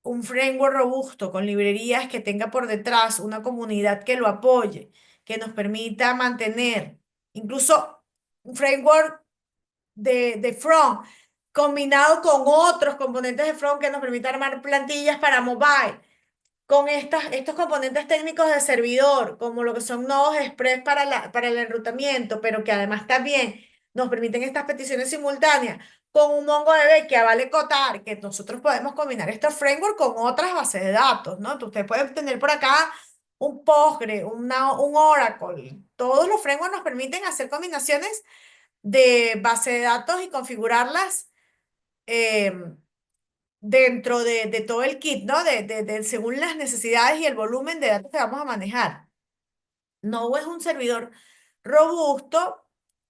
un framework robusto con librerías que tenga por detrás una comunidad que lo apoye, que nos permita mantener incluso un framework de front combinado con otros componentes de front que nos permita armar plantillas para mobile, con estos componentes técnicos de servidor, como lo que son nodos express para el enrutamiento, pero que además también nos permiten estas peticiones simultáneas, con un MongoDB que avale Cotar, que nosotros podemos combinar estos frameworks con otras bases de datos, ¿no? Usted puede tener por acá un Postgre, un Oracle. Todos los frameworks nos permiten hacer combinaciones de base de datos y configurarlas em, dentro de todo el kit, ¿no? Según las necesidades y el volumen de datos que vamos a manejar. Node es un servidor robusto,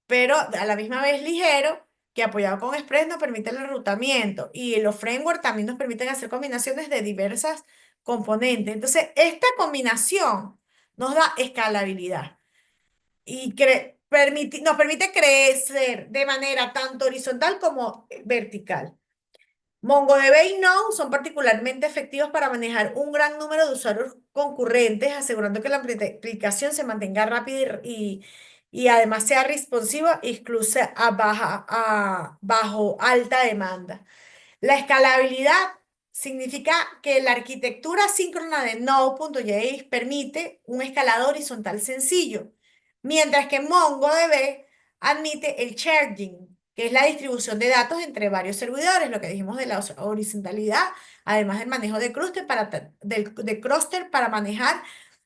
pero a la misma vez ligero, que apoyado con Express nos permite el enrutamiento. Y los frameworks también nos permiten hacer combinaciones de diversas componentes. Entonces, esta combinación nos da escalabilidad y nos permite crecer de manera tanto horizontal como vertical. MongoDB y Node son particularmente efectivos para manejar un gran número de usuarios concurrentes, asegurando que la aplicación se mantenga rápida y además sea responsiva, incluso bajo alta demanda. La escalabilidad significa que la arquitectura síncrona de Node.js permite un escalado horizontal sencillo, mientras que MongoDB admite el sharing, que es la distribución de datos entre varios servidores, lo que dijimos de la horizontalidad, además del manejo de clúster de clúster para manejar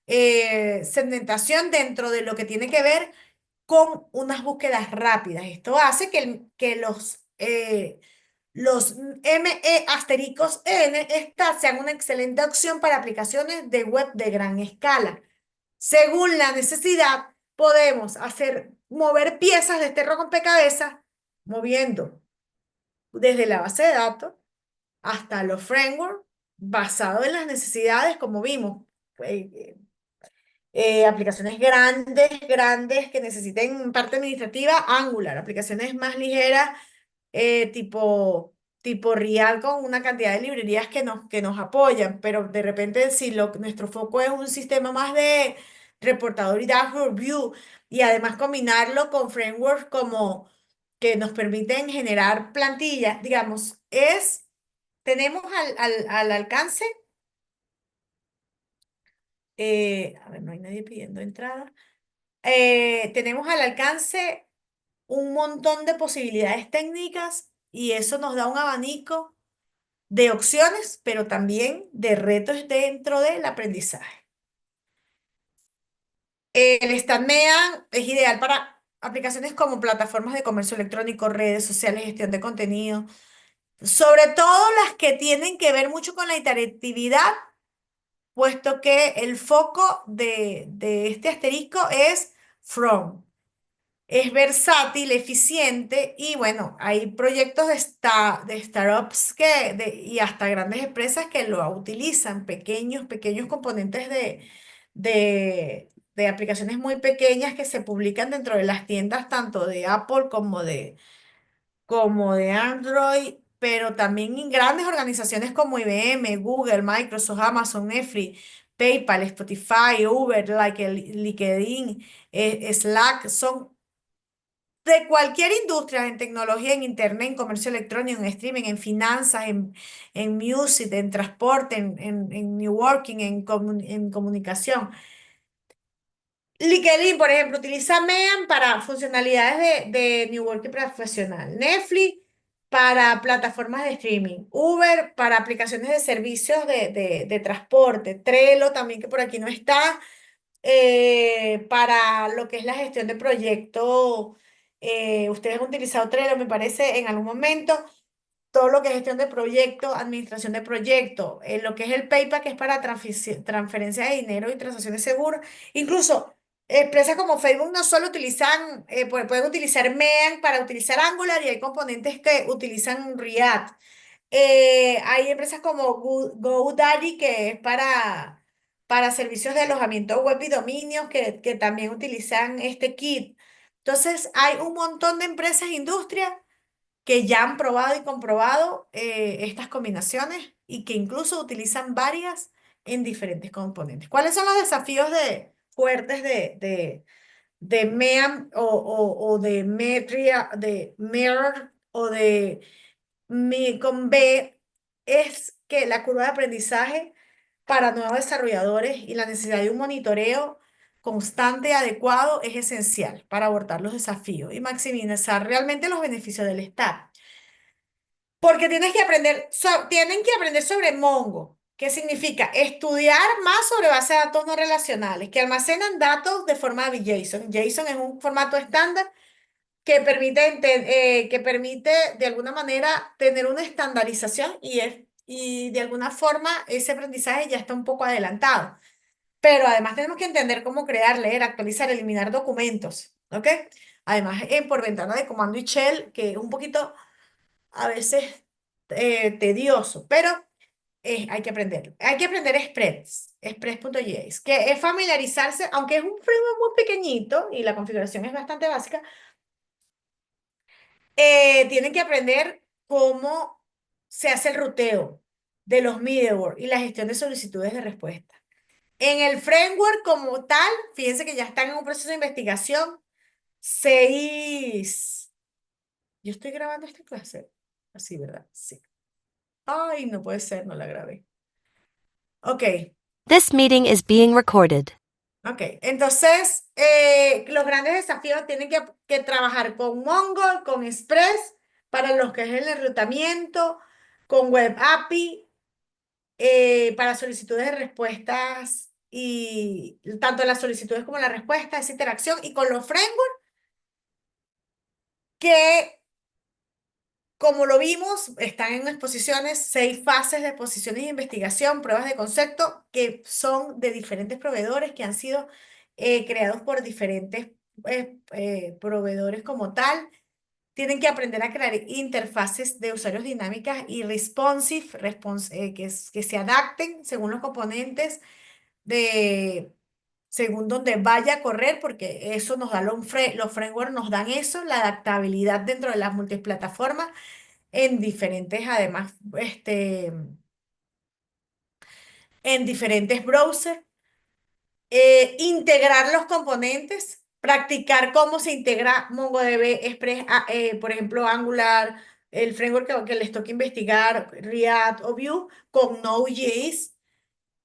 segmentación dentro de lo que tiene que ver con unas búsquedas rápidas. Esto hace que los ME astericos N sean una excelente opción para aplicaciones de web de gran escala. Según la necesidad, podemos mover piezas de este rompecabezas, moviendo desde la base de datos hasta los frameworks basados en las necesidades, como vimos. eh, Aplicaciones grandes que necesiten parte administrativa, Angular. Aplicaciones más ligeras, tipo React con una cantidad de librerías que nos apoyan, pero de repente si nuestro foco es un sistema más de reportador y dashboard view y además combinarlo con frameworks como que nos permiten generar plantillas, digamos, tenemos al alcance, a ver, no hay nadie pidiendo entrada, tenemos al alcance un montón de posibilidades técnicas y eso nos da un abanico de opciones, pero también de retos dentro del aprendizaje. El StatMean es ideal para aplicaciones como plataformas de comercio electrónico, redes sociales, gestión de contenido, sobre todo las que tienen que ver mucho con la interactividad, puesto que el foco de este asterisco es From. Es versátil, eficiente y bueno, hay proyectos de startups y hasta grandes empresas que lo utilizan, pequeños componentes de aplicaciones muy pequeñas que se publican dentro de las tiendas tanto de Apple como de Android, pero también en grandes organizaciones como IBM, Google, Microsoft, Amazon, Netflix, PayPal, Spotify, Uber, LinkedIn, Slack, son de cualquier industria, en tecnología, en internet, en comercio electrónico, en streaming, en finanzas, en music, en transporte, en networking, en comunicación. LinkedIn, por ejemplo, utiliza MEAN para funcionalidades de networking profesional. Netflix para plataformas de streaming. Uber para aplicaciones de servicios de transporte. Trello también, que por aquí no está, para lo que es la gestión de proyectos. Ustedes han utilizado Trello, me parece, en algún momento. Todo lo que es gestión de proyectos, administración de proyectos, lo que es el PayPal, que es para transferencia de dinero y transacciones seguras. Incluso empresas como Facebook no solo utilizan, pueden utilizar MEAN para utilizar Angular y hay componentes que utilizan React. Hay empresas como GoDaddy que es para servicios de alojamiento web y dominios que también utilizan este kit. Entonces, hay un montón de empresas e industrias que ya han probado y comprobado estas combinaciones y que incluso utilizan varias en diferentes componentes. ¿Cuáles son los desafíos fuertes de MEAM o de Metria, de Mirror o de con B? Es que la curva de aprendizaje para nuevos desarrolladores y la necesidad de un monitoreo constante y adecuado es esencial para abordar los desafíos y maximizar realmente los beneficios del stack. Porque tienen que aprender sobre Mongo, que significa estudiar más sobre bases de datos no relacionales, que almacenan datos de forma de JSON. JSON es un formato estándar que permite de alguna manera tener una estandarización y de alguna forma ese aprendizaje ya está un poco adelantado. Pero además tenemos que entender cómo crear, leer, actualizar, eliminar documentos, ¿ok? Además, por ventana de comando y shell, que es un poquito a veces tedioso, pero hay que aprender. Hay que aprender Express.js, que es familiarizarse, aunque es un framework muy pequeñito y la configuración es bastante básica, tienen que aprender cómo se hace el ruteo de los middleware y la gestión de solicitudes de respuesta. En el framework como tal, fíjense que ya están en un proceso de investigación. Seis. Yo estoy grabando esta clase. Así, ¿verdad? Sí. Ay, no puede ser, no la grabé. Ok, This meeting is being recorded. ok. Entonces, los grandes desafíos tienen que trabajar con Mongo, con Express, para los que es el enrutamiento, con Web API, para solicitudes de respuestas y tanto las solicitudes como la respuesta, esa interacción, y con los frameworks que, como lo vimos, están en exposiciones, 6 fases de exposiciones de investigación, pruebas de concepto, que son de diferentes proveedores que han sido creados por diferentes proveedores como tal. Tienen que aprender a crear interfaces de usuarios dinámicas y responsive, que se adapten según los componentes de, según donde vaya a correr, porque eso nos da los frameworks nos dan eso, la adaptabilidad dentro de las multiplataformas en diferentes, además, en diferentes browsers. Integrar los componentes, practicar cómo se integra MongoDB, Express, por ejemplo, Angular, el framework que les toca investigar, React o Vue, con Node.js,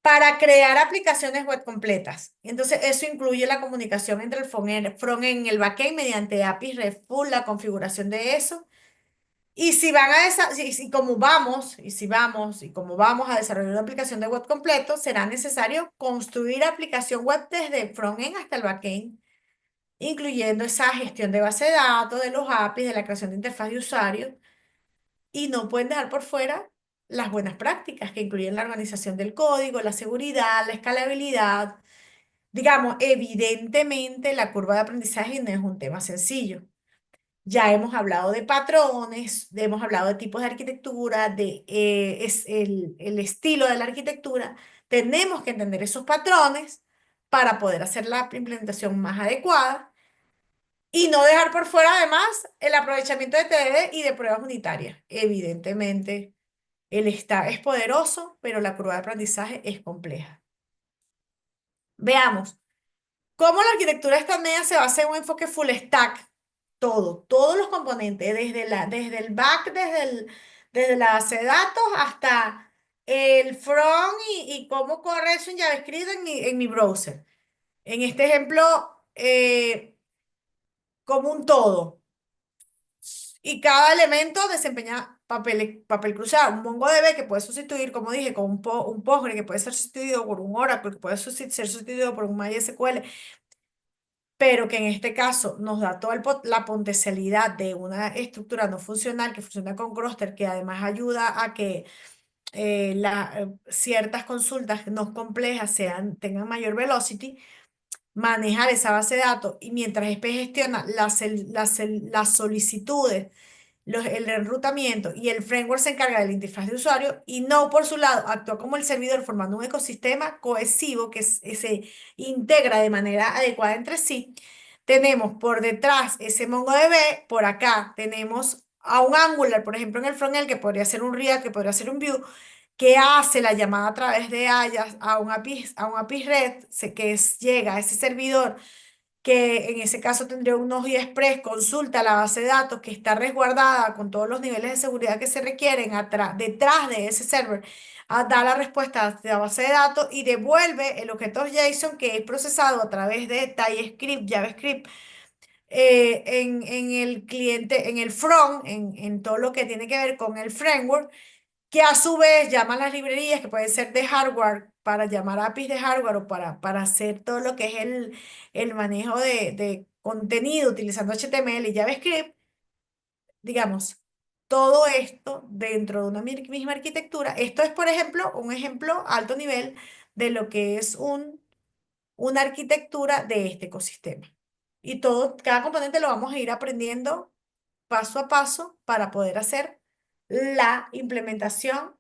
para crear aplicaciones web completas. Entonces, eso incluye la comunicación entre el frontend y el backend mediante APIs RESTful, la configuración de eso. Y si van a como vamos, y como vamos a desarrollar una aplicación de web completo, será necesario construir aplicación web desde el frontend hasta el backend, incluyendo esa gestión de base de datos, de los APIs, de la creación de interfaz de usuario. Y no pueden dejar por fuera las buenas prácticas, que incluyen la organización del código, la seguridad, la escalabilidad. Digamos, evidentemente la curva de aprendizaje no es un tema sencillo. Ya hemos hablado de patrones, hemos hablado de tipos de arquitectura, es el estilo de la arquitectura. Tenemos que entender esos patrones para poder hacer la implementación más adecuada y no dejar por fuera además el aprovechamiento de TDD y de pruebas unitarias. Evidentemente, el stack es poderoso, pero la curva de aprendizaje es compleja. Veamos. ¿Cómo la arquitectura esta media se basa en un enfoque full stack? Todos los componentes, desde el back, desde la base de datos hasta el front y cómo corre eso en JavaScript en mi browser. En este ejemplo, como un todo. Y cada elemento desempeña papel cruzado. Un MongoDB que puede sustituir, como dije, con un Postgre que puede ser sustituido por un Oracle, que puede ser sustituido por un MySQL, pero que en este caso nos da toda la potencialidad de una estructura no funcional que funciona con Cluster, que además ayuda a que ciertas consultas no complejas tengan mayor velocity, manejar esa base de datos y mientras SP gestiona las solicitudes, el enrutamiento y el framework se encarga de la interfaz de usuario y no por su lado actúa como el servidor formando un ecosistema cohesivo que se integra de manera adecuada entre sí. Tenemos por detrás ese MongoDB, por acá tenemos a un Angular, por ejemplo, en el frontend que podría ser un React, que podría ser un Vue, que hace la llamada a través de AJAX a un API REST, llega a ese servidor que en ese caso tendría un Node Express, consulta la base de datos que está resguardada con todos los niveles de seguridad que se requieren detrás de ese server, da la respuesta de la base de datos y devuelve el objeto JSON que es procesado a través de TypeScript, JavaScript, en el cliente, en el front, en todo lo que tiene que ver con el framework, que a su vez llaman las librerías, que pueden ser de hardware, para llamar APIs de hardware o para hacer todo lo que es el manejo de contenido utilizando HTML y JavaScript, digamos, todo esto dentro de una misma arquitectura. Esto es, por ejemplo, un ejemplo alto nivel de lo que es una arquitectura de este ecosistema. Y cada componente lo vamos a ir aprendiendo paso a paso para poder hacer la implementación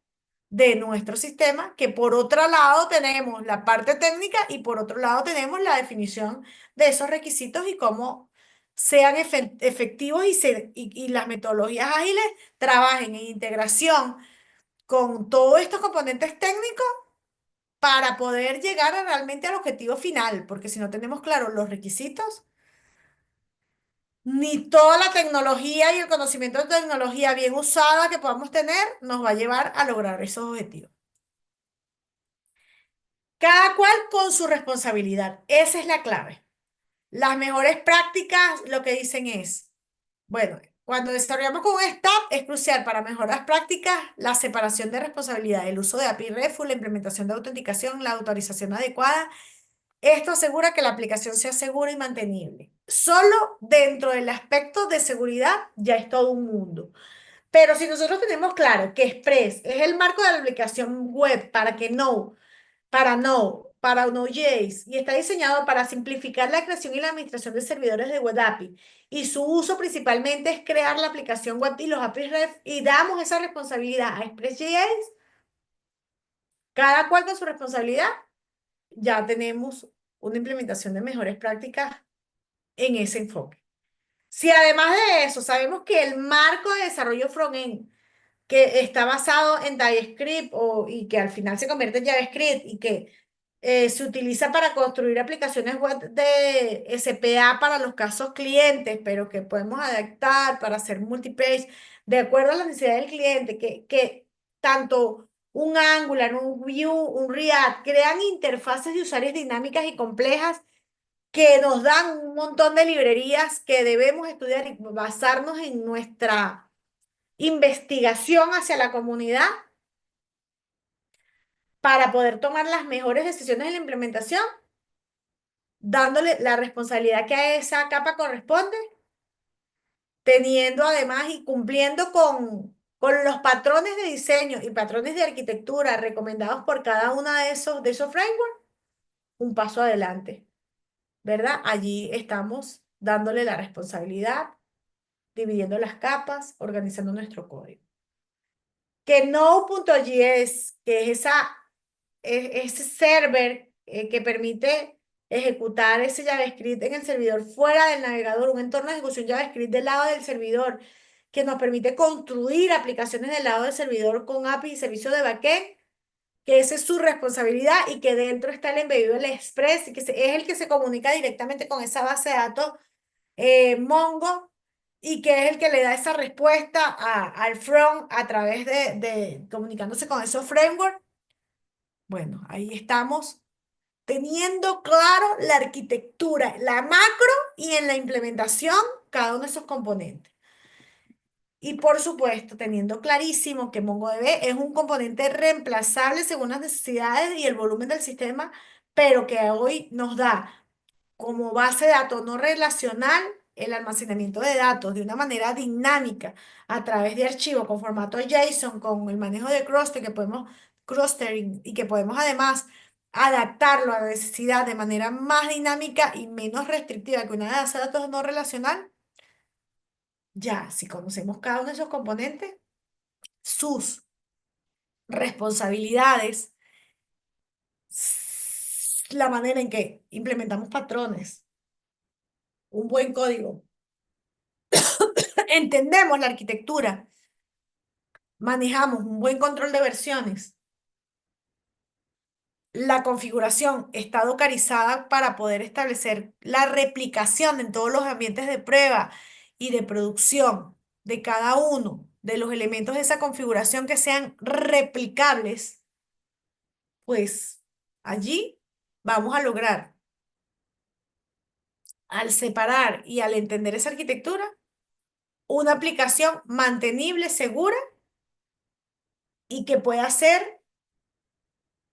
de nuestro sistema, que por otro lado tenemos la parte técnica y por otro lado tenemos la definición de esos requisitos y cómo sean efectivos y las metodologías ágiles trabajen en integración con todos estos componentes técnicos para poder llegar realmente al objetivo final, porque si no tenemos claros los requisitos, ni toda la tecnología y el conocimiento de tecnología bien usada que podamos tener nos va a llevar a lograr esos objetivos. Cada cual con su responsabilidad. Esa es la clave. Las mejores prácticas lo que dicen es, bueno, cuando desarrollamos con un staff es crucial para mejorar prácticas la separación de responsabilidad, el uso de API RESTful, la implementación de autenticación, la autorización adecuada. Esto asegura que la aplicación sea segura y mantenible. Solo dentro del aspecto de seguridad ya es todo un mundo. Pero si nosotros tenemos claro que Express es el marco de la aplicación web para Node.js y está diseñado para simplificar la creación y la administración de servidores de web API y su uso principalmente es crear la aplicación web y los APIs REST y damos esa responsabilidad a Express.js, cada cual con su responsabilidad, ya tenemos una implementación de mejores prácticas en ese enfoque. Si además de eso sabemos que el marco de desarrollo frontend que está basado en TypeScript y que al final se convierte en JavaScript y que se utiliza para construir aplicaciones web de SPA para los casos clientes, pero que podemos adaptar para hacer multipage de acuerdo a la necesidad del cliente, que tanto un Angular, un Vue, un React crean interfaces de usuarios dinámicas y complejas que nos dan un montón de librerías que debemos estudiar y basarnos en nuestra investigación hacia la comunidad para poder tomar las mejores decisiones en la implementación, dándole la responsabilidad que a esa capa corresponde, teniendo además y cumpliendo con los patrones de diseño y patrones de arquitectura recomendados por cada uno de esos frameworks, un paso adelante, ¿verdad? Allí estamos dándole la responsabilidad, dividiendo las capas, organizando nuestro código. Que Node.js, que es ese server que permite ejecutar ese JavaScript en el servidor fuera del navegador, un entorno de ejecución JavaScript del lado del servidor, que nos permite construir aplicaciones del lado del servidor con API y servicio de backend, que esa es su responsabilidad y que dentro está el embebido del Express, y que es el que se comunica directamente con esa base de datos Mongo y que es el que le da esa respuesta al front a través de comunicándose con esos frameworks. Bueno, ahí estamos teniendo claro la arquitectura, la macro y en la implementación cada uno de esos componentes. Y por supuesto, teniendo clarísimo que MongoDB es un componente reemplazable según las necesidades y el volumen del sistema, pero que hoy nos da como base de datos no relacional el almacenamiento de datos de una manera dinámica a través de archivos con formato JSON, con el manejo de clustering y que podemos además adaptarlo a la necesidad de manera más dinámica y menos restrictiva que una base de datos no relacional. Ya, si conocemos cada uno de esos componentes, sus responsabilidades, la manera en que implementamos patrones, un buen código, entendemos la arquitectura, manejamos un buen control de versiones, la configuración está dockerizada para poder establecer la replicación en todos los ambientes de prueba y de producción de cada uno de los elementos de esa configuración que sean replicables, pues allí vamos a lograr, al separar y al entender esa arquitectura, una aplicación mantenible, segura y que pueda ser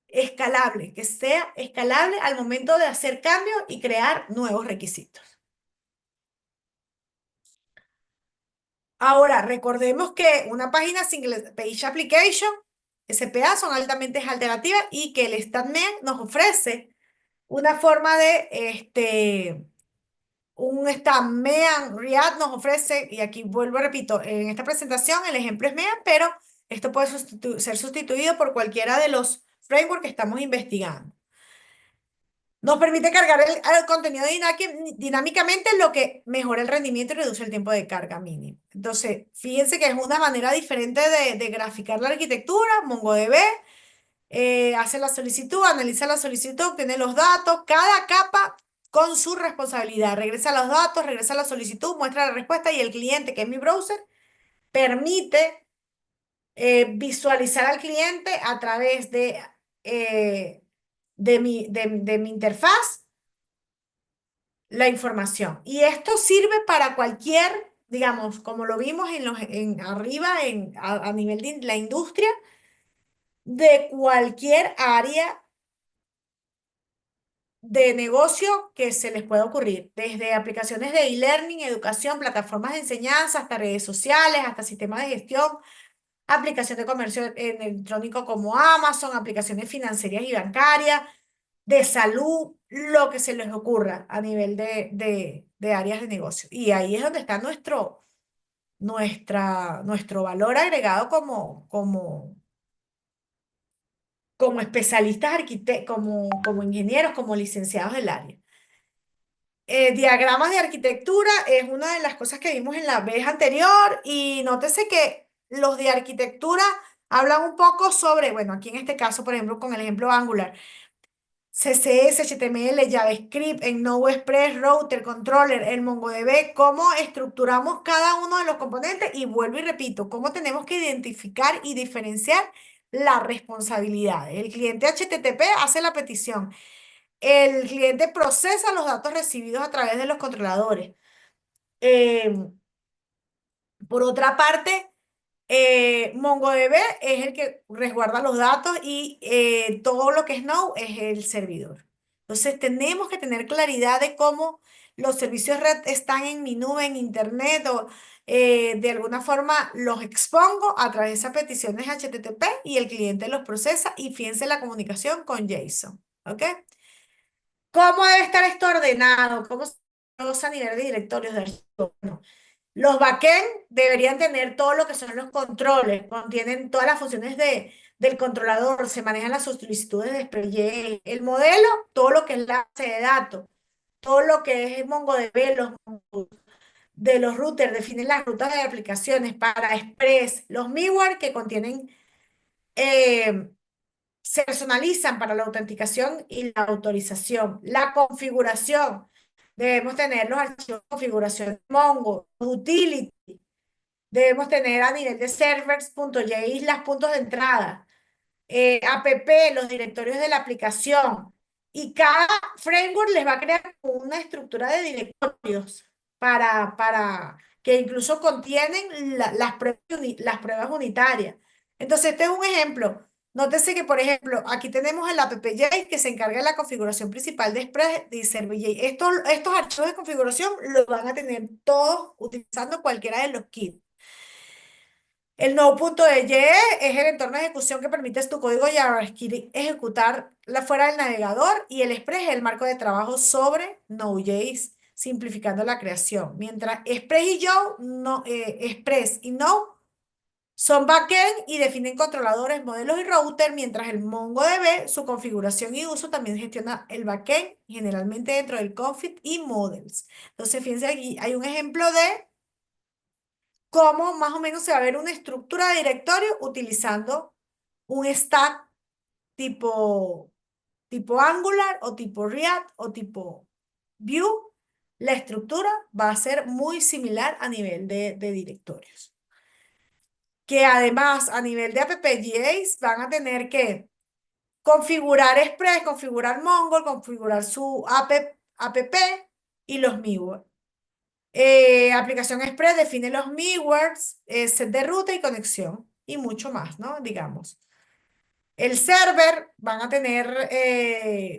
escalable, que sea escalable al momento de hacer cambios y crear nuevos requisitos. Ahora, recordemos que una página Single Page Application, SPA, son altamente alternativas y que el StatMan nos ofrece una forma de, un StatMan React nos ofrece, y aquí vuelvo, repito, en esta presentación el ejemplo es MEAN, pero esto puede ser sustituido por cualquiera de los frameworks que estamos investigando. Nos permite cargar el contenido dinámicamente, lo que mejora el rendimiento y reduce el tiempo de carga mínimo. Entonces, fíjense que es una manera diferente de graficar la arquitectura. MongoDB hace la solicitud, analiza la solicitud, obtiene los datos, cada capa con su responsabilidad. Regresa los datos, regresa la solicitud, muestra la respuesta y el cliente, que es mi browser, permite visualizar al cliente a través eh, de mi interfaz la información. Y esto sirve para cualquier, digamos, como lo vimos en arriba a nivel de la industria, de cualquier área de negocio que se les pueda ocurrir, desde aplicaciones de e-learning, educación, plataformas de enseñanza, hasta redes sociales, hasta sistemas de gestión, aplicación de comercio electrónico como Amazon, aplicaciones financieras y bancarias, de salud, lo que se les ocurra a nivel de áreas de negocio. Y ahí es donde está nuestro valor agregado como especialistas arquitectos, como ingenieros, como licenciados del área. Diagramas de arquitectura es una de las cosas que vimos en la vez anterior y nótese que los de arquitectura hablan un poco sobre, bueno, aquí en este caso, por ejemplo, con el ejemplo Angular, CSS, HTML, JavaScript, en NoExpress, Router, Controller, el MongoDB, cómo estructuramos cada uno de los componentes y vuelvo y repito, cómo tenemos que identificar y diferenciar las responsabilidades. El cliente HTTP hace la petición. El cliente procesa los datos recibidos a través de los controladores. Eh, por otra parte, MongoDB es el que resguarda los datos y todo lo que es Node es el servidor. Entonces, tenemos que tener claridad de cómo los servicios red están en mi nube, en internet, o de alguna forma los expongo a través de esas peticiones HTTP y el cliente los procesa y fíjense la comunicación con JSON. ¿Ok? ¿Cómo debe estar esto ordenado? ¿Cómo se usa a nivel de directorios de archivos? Bueno, los backend deberían tener todo lo que son los controles, contienen todas las funciones del controlador, se manejan las solicitudes de SPREY, el modelo, todo lo que es la base de datos, todo lo que es MongoDB, de los routers, definen las rutas de aplicaciones para Express, los middleware que contienen eh, se personalizan para la autenticación y la autorización. La configuración. Debemos tener los archivos de configuración de Mongo, utility. Debemos tener a nivel de servers.js las puntos de entrada, app, los directorios de la aplicación. Y cada framework les va a crear una estructura de directorios para que incluso contienen las pruebas unitarias. Entonces, este es un ejemplo. Nótese que, por ejemplo, aquí tenemos el app.js que se encarga de la configuración principal de Express y Server.js. Estos archivos de configuración los van a tener todos utilizando cualquiera de los kits. El Node.js es el entorno de ejecución que permite tu código JavaScript ejecutar fuera del navegador y el Express es el marco de trabajo sobre Node.js, simplificando la creación. Mientras Express y Node son backend y definen controladores, modelos y router, mientras el MongoDB, su configuración y uso también gestiona el backend, generalmente dentro del config y models. Entonces, fíjense aquí, hay un ejemplo de cómo más o menos se va a ver una estructura de directorio utilizando un stack tipo, tipo Angular o tipo React o tipo Vue. La estructura va a ser muy similar a nivel de directorios. Que además a nivel de app.js van a tener que configurar Express, configurar Mongo, configurar su app y los middleware. Aplicación Express define los middlewares, set de ruta y conexión y mucho más, ¿no? Digamos. El server van a tener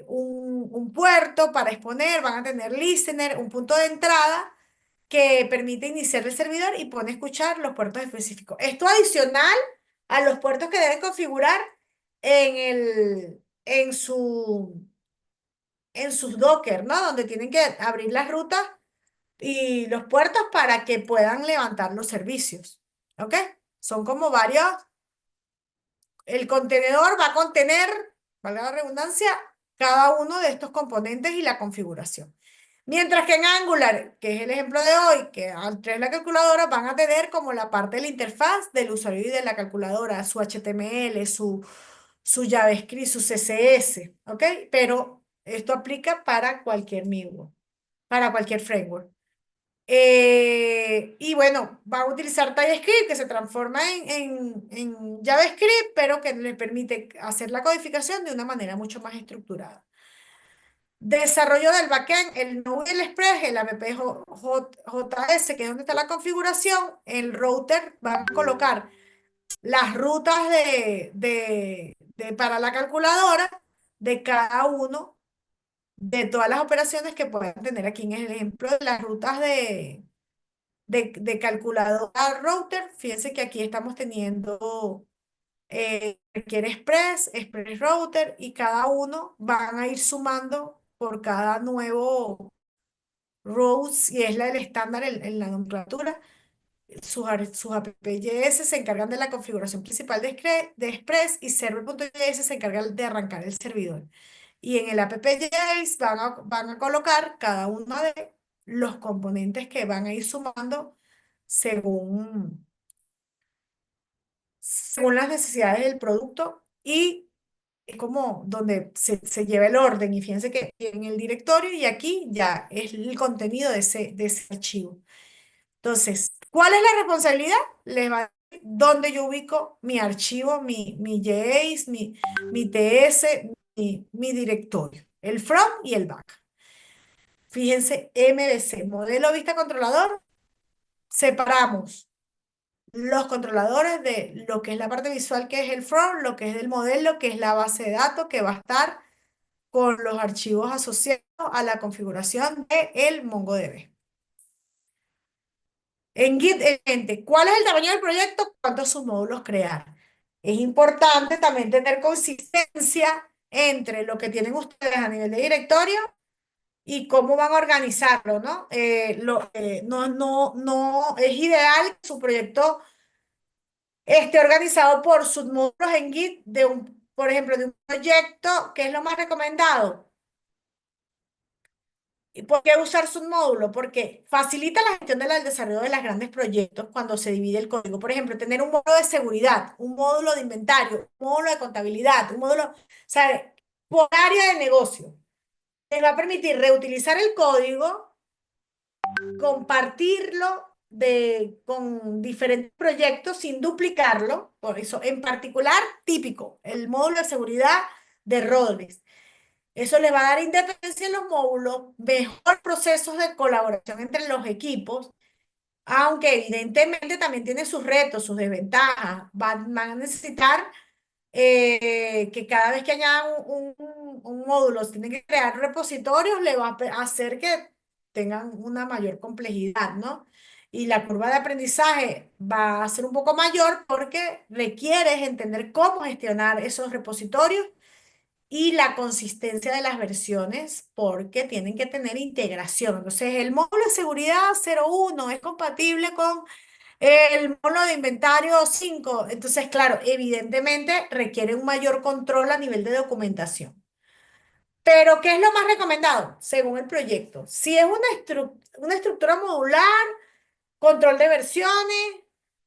un puerto para exponer, van a tener listener, un punto de entrada que permite iniciar el servidor y pone a escuchar los puertos específicos. Esto adicional a los puertos que deben configurar en sus Docker, ¿no? Donde tienen que abrir las rutas y los puertos para que puedan levantar los servicios. ¿Ok? Son como varios. El contenedor va a contener, valga la redundancia, cada uno de estos componentes y la configuración. Mientras que en Angular, que es el ejemplo de hoy, que al traer la calculadora van a tener como la parte de la interfaz del usuario y de la calculadora, su HTML, su JavaScript, su CSS, ¿ok? Pero esto aplica para cualquier middleware, para cualquier framework. Y bueno, va a utilizar TypeScript que se transforma en JavaScript, pero que le permite hacer la codificación de una manera mucho más estructurada. Desarrollo del backend, el Node.js Express, el app.js, que es donde está la configuración, el router van a colocar las rutas para la calculadora de cada uno de todas las operaciones que puedan tener aquí en el ejemplo de las rutas de calculadora router. Fíjense que aquí estamos teniendo requiere Express, Express Router y cada uno van a ir sumando por cada nuevo routes y es el estándar en la nomenclatura. Sus app.js se encargan de la configuración principal de Express y server.js se encarga de arrancar el servidor. Y en el app.js van a colocar cada uno de los componentes que van a ir sumando según según las necesidades del producto y es como donde se lleva el orden. Y fíjense que en el directorio y aquí ya es el contenido de ese archivo. Entonces, ¿cuál es la responsabilidad? Les va a decir dónde yo ubico mi archivo, mi JS, mi TS, mi directorio, el front y el back. Fíjense, MVC, modelo vista controlador, separamos los controladores de lo que es la parte visual, que es el front, lo que es el modelo, que es la base de datos, que va a estar con los archivos asociados a la configuración de el MongoDB. En Git, gente, ¿cuál es el tamaño del proyecto? ¿Cuántos submódulos crear? Es importante también tener consistencia entre lo que tienen ustedes a nivel de directorio y cómo van a organizarlo, ¿no? No es ideal que su proyecto esté organizado por submódulos en Git por ejemplo, de un proyecto, que es lo más recomendado. ¿Y por qué usar submódulo? Porque facilita la gestión del desarrollo de los grandes proyectos cuando se divide el código. Por ejemplo, tener un módulo de seguridad, un módulo de inventario, un módulo de contabilidad, un módulo, o sea, por área de negocio. Les va a permitir reutilizar el código, compartirlo con diferentes proyectos sin duplicarlo. Por eso, en particular, típico, el módulo de seguridad de roles. Eso le va a dar independencia en los módulos, mejor procesos de colaboración entre los equipos, aunque evidentemente también tiene sus retos, sus desventajas. Van a necesitar que cada vez que añadan un módulo, tienen que crear repositorios, le va a hacer que tengan una mayor complejidad, ¿no? Y la curva de aprendizaje va a ser un poco mayor porque requieres entender cómo gestionar esos repositorios y la consistencia de las versiones porque tienen que tener integración. Entonces, el módulo de seguridad 01 es compatible con el módulo de inventario 5. Entonces, claro, evidentemente requiere un mayor control a nivel de documentación. Pero, ¿qué es lo más recomendado? Según el proyecto. Si es una estructura modular, control de versiones,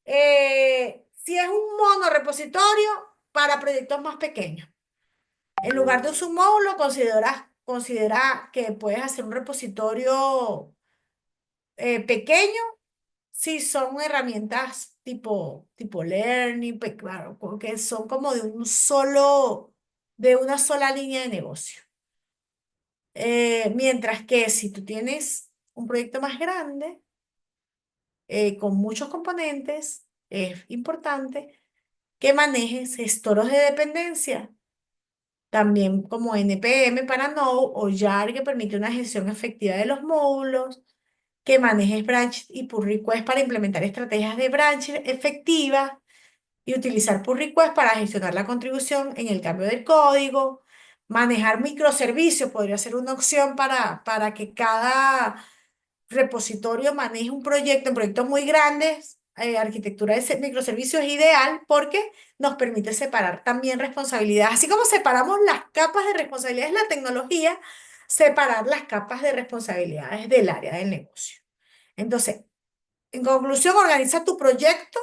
si es un monorepositorio para proyectos más pequeños. En lugar de usar un módulo, considera que puedes hacer un repositorio pequeño si son herramientas tipo Learning, pues claro, que son como de una sola línea de negocio. Mientras que si tú tienes un proyecto más grande, con muchos componentes, es importante que manejes gestoros de dependencia también como NPM para Node o YAR que permite una gestión efectiva de los módulos, que manejes branch y pull request para implementar estrategias de branch efectivas y utilizar pull request para gestionar la contribución en el cambio del código. Manejar microservicios podría ser una opción para que cada repositorio maneje un proyecto, en proyectos muy grandes. arquitectura de microservicios es ideal porque nos permite separar también responsabilidades. Así como separamos las capas de responsabilidades de la tecnología, separar las capas de responsabilidades del área del negocio. Entonces, en conclusión, organiza tu proyecto,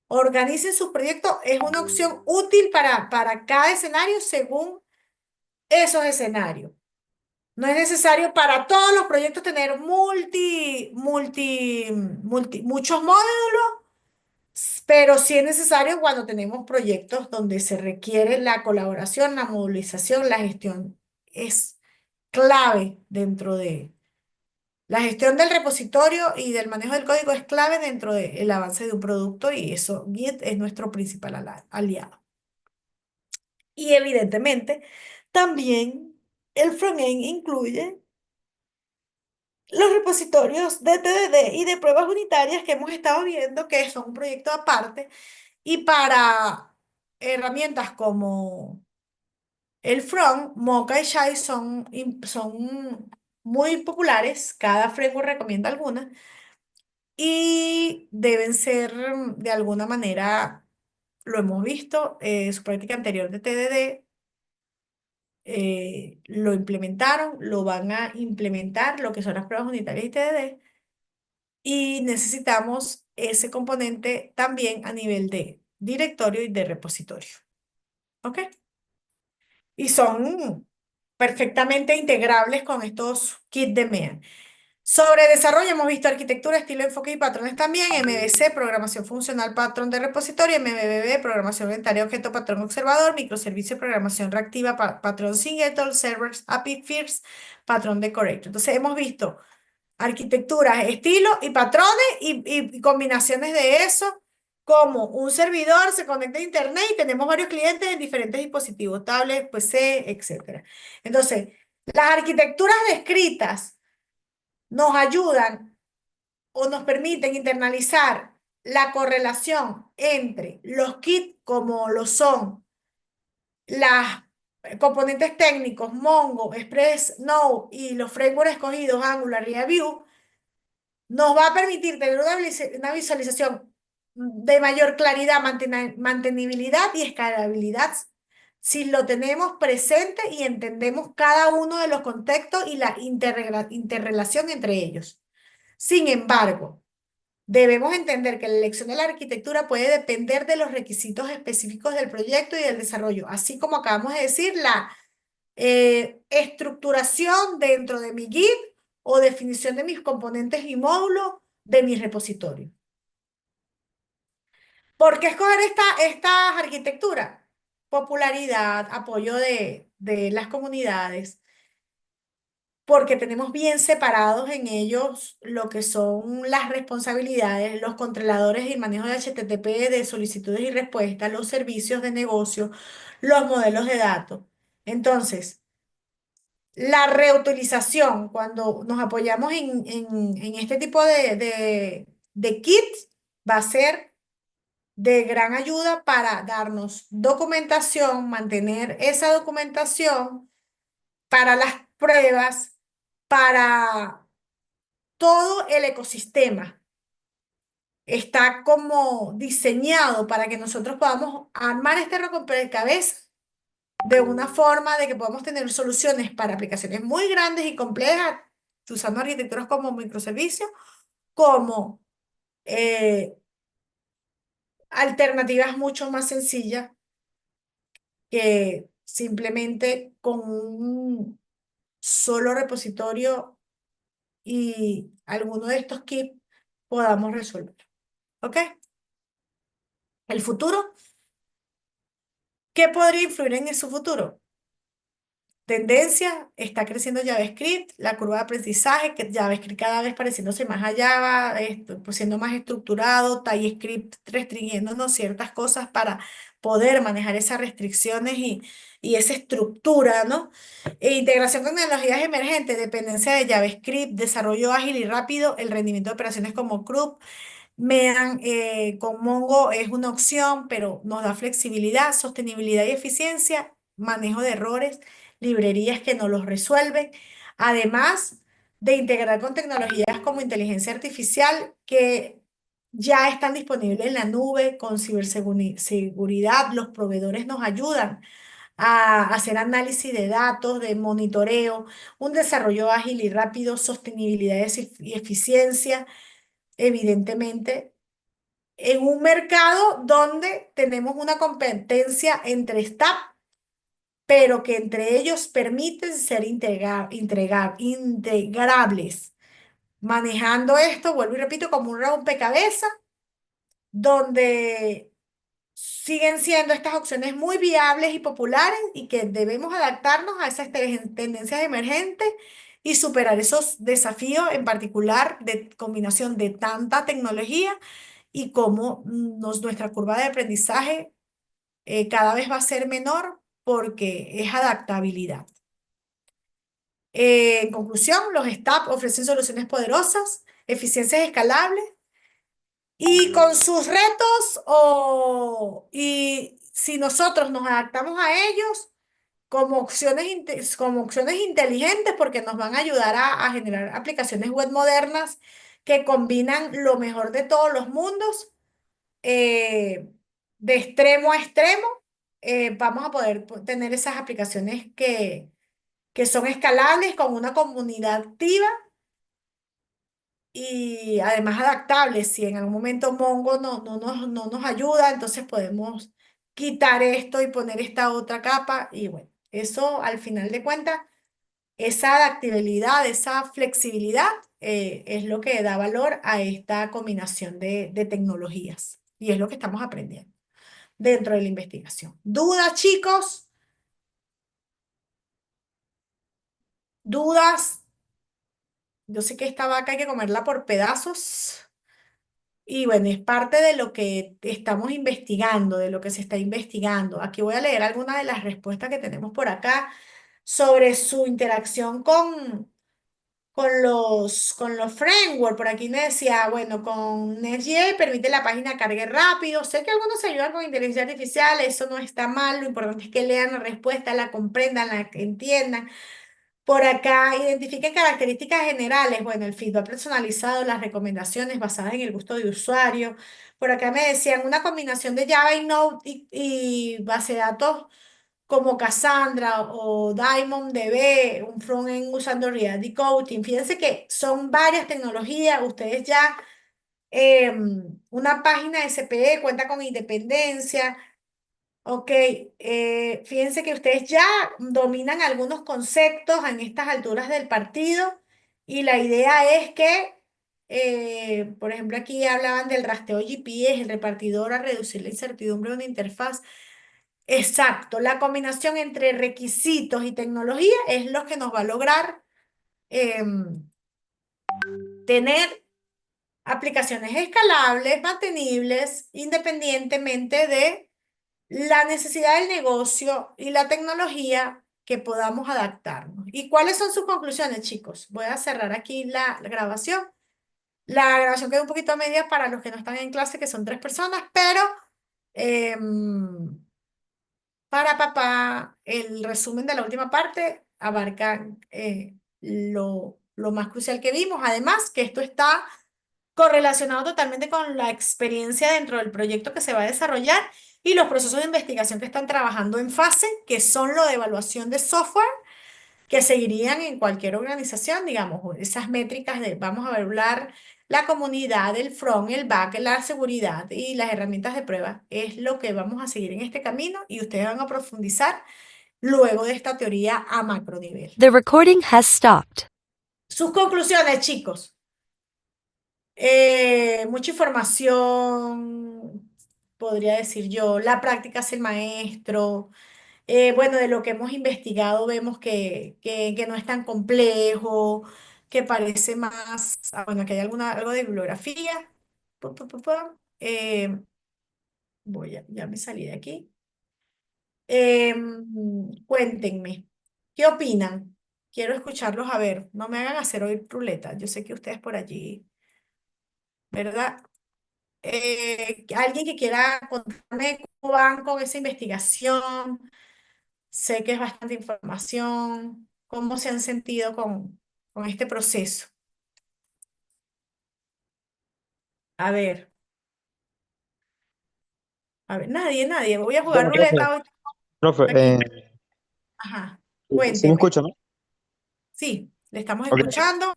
organice su proyecto, es una opción útil para cada escenario según esos escenarios. No es necesario para todos los proyectos tener muchos módulos, pero sí es necesario cuando tenemos proyectos donde se requiere la colaboración, la movilización, la gestión. Es clave dentro de la gestión del repositorio y del manejo del código es clave dentro del avance de un producto y eso Git es nuestro principal aliado. Y evidentemente también el frontend incluye los repositorios de TDD y de pruebas unitarias que hemos estado viendo que son un proyecto aparte y para herramientas como el front, Mocha y Shai son muy populares, cada framework recomienda alguna y deben ser de alguna manera, lo hemos visto, su práctica anterior de TDD lo implementaron, lo van a implementar, lo que son las pruebas unitarias y TDD, y necesitamos ese componente también a nivel de directorio y de repositorio. ¿Ok? Y son perfectamente integrables con estos kits de MEA. Sobre desarrollo hemos visto arquitectura, estilo, enfoque y patrones también, MVC, programación funcional, patrón de repositorio, MVB, programación inventario, objeto, patrón observador, microservicio, programación reactiva, patrón singleton, servers, API first, patrón decorator. Entonces hemos visto arquitecturas, estilos y patrones y combinaciones de eso, como un servidor se conecta a internet y tenemos varios clientes en diferentes dispositivos, tablets, PC, etcétera. Entonces, las arquitecturas descritas nos ayudan o nos permiten internalizar la correlación entre los kits como lo son las componentes técnicos Mongo, Express, Node y los frameworks escogidos Angular y Vue nos va a permitir tener una visualización de mayor claridad, mantenibilidad y escalabilidad si lo tenemos presente y entendemos cada uno de los contextos y la interrelación entre ellos. Sin embargo, debemos entender que la elección de la arquitectura puede depender de los requisitos específicos del proyecto y del desarrollo, así como acabamos de decir, la estructuración dentro de mi Git o definición de mis componentes y módulos de mi repositorio. ¿Por qué escoger estas arquitecturas? Popularidad, apoyo de las comunidades, porque tenemos bien separados en ellos lo que son las responsabilidades, los controladores y el manejo de HTTP, de solicitudes y respuestas, los servicios de negocio, los modelos de datos. Entonces, la reutilización, cuando nos apoyamos en este tipo de kits, va a ser de gran ayuda para darnos documentación, mantener esa documentación para las pruebas, para todo el ecosistema. Está como diseñado para que nosotros podamos armar este rompecabezas de una forma de que podamos tener soluciones para aplicaciones muy grandes y complejas, usando arquitecturas como microservicios, como eh, alternativas mucho más sencillas que simplemente con un solo repositorio y alguno de estos kits podamos resolver. ¿Ok? El futuro, ¿qué podría influir en su futuro? Tendencia, está creciendo JavaScript, la curva de aprendizaje, que JavaScript cada vez pareciéndose más a Java, pues siendo más estructurado, TypeScript restringiéndonos ciertas cosas para poder manejar esas restricciones y esa estructura, ¿no? Integración con tecnologías emergentes, dependencia de JavaScript, desarrollo ágil y rápido, el rendimiento de operaciones como CRUD, con Mongo es una opción, pero nos da flexibilidad, sostenibilidad y eficiencia, manejo de errores, librerías que nos los resuelven, además de integrar con tecnologías como inteligencia artificial que ya están disponibles en la nube con ciberseguridad. Los proveedores nos ayudan a hacer análisis de datos, de monitoreo, un desarrollo ágil y rápido, sostenibilidad y eficiencia, evidentemente, en un mercado donde tenemos una competencia entre staff, pero que entre ellos permiten ser integrables. Manejando esto, vuelvo y repito, como un rompecabezas, donde siguen siendo estas opciones muy viables y populares y que debemos adaptarnos a esas tendencias emergentes y superar esos desafíos en particular de combinación de tanta tecnología y cómo nuestra curva de aprendizaje cada vez va a ser menor porque es adaptabilidad. En conclusión, los STAP ofrecen soluciones poderosas, eficiencias escalables y con sus retos y si nosotros nos adaptamos a ellos como opciones inteligentes porque nos van a ayudar a generar aplicaciones web modernas que combinan lo mejor de todos los mundos, eh, de extremo a extremo, vamos a poder tener esas aplicaciones que son escalables con una comunidad activa y además adaptable. Si en algún momento Mongo no nos ayuda, entonces podemos quitar esto y poner esta otra capa. Y bueno, eso al final de cuentas, esa adaptabilidad, esa flexibilidad es lo que da valor a esta combinación de tecnologías. Y es lo que estamos aprendiendo dentro de la investigación. ¿Dudas, chicos? ¿Dudas? Yo sé que esta vaca hay que comerla por pedazos. Y bueno, es parte de lo que estamos investigando, de lo que se está investigando. Aquí voy a leer algunas de las respuestas que tenemos por acá sobre su interacción con los frameworks. Por aquí me decía, bueno, con Next.js permite la página cargue rápido. Sé que algunos se ayudan con inteligencia artificial, eso no está mal. Lo importante es que lean la respuesta, la comprendan, la entiendan. Por acá, identifiquen características generales. Bueno, el feedback personalizado, las recomendaciones basadas en el gusto de usuario. Por acá me decían una combinación de Java y Node y base de datos como Cassandra o DynamoDB, un frontend usando React Decoding. Fíjense que son varias tecnologías. Ustedes ya, una página SPE cuenta con independencia. Ok, fíjense que ustedes ya dominan algunos conceptos en estas alturas del partido y la idea es que, por ejemplo, aquí hablaban del rastreo GPS, el repartidor a reducir la incertidumbre de una interfaz. Exacto, la combinación entre requisitos y tecnología es lo que nos va a lograr tener aplicaciones escalables, mantenibles, independientemente de la necesidad del negocio y la tecnología que podamos adaptarnos. ¿Y cuáles son sus conclusiones, chicos? Voy a cerrar aquí la grabación. La grabación queda un poquito a medias para los que no están en clase, que son 3 personas, pero para papá, el resumen de la última parte abarca lo más crucial que vimos. Además, que esto está correlacionado totalmente con la experiencia dentro del proyecto que se va a desarrollar y los procesos de investigación que están trabajando en fase, que son lo de evaluación de software, que seguirían en cualquier organización, digamos, esas métricas de vamos a evaluar la comunidad, el front, el back, la seguridad y las herramientas de prueba, es lo que vamos a seguir en este camino y ustedes van a profundizar luego de esta teoría a macro nivel. The recording has stopped. Sus conclusiones, chicos. Mucha información, podría decir yo. La práctica es el maestro. Bueno, de lo que hemos investigado vemos que no es tan complejo, que parece más, bueno, que hay algo de bibliografía. Pu, pu, pu, pu. Eh, ya me salí de aquí. Cuéntenme, ¿qué opinan? Quiero escucharlos a ver. No me hagan hacer hoy ruleta. Yo sé que ustedes por allí, ¿verdad? Alguien que quiera contarme cómo van con esa investigación. Sé que es bastante información. ¿Cómo se han sentido con este proceso? A ver. A ver, nadie. Voy a jugar Bueno, profe, ruleta hoy profe, aquí. Ajá, ¿sí me cuénteme. escucha, no? Sí, le estamos Ok. escuchando.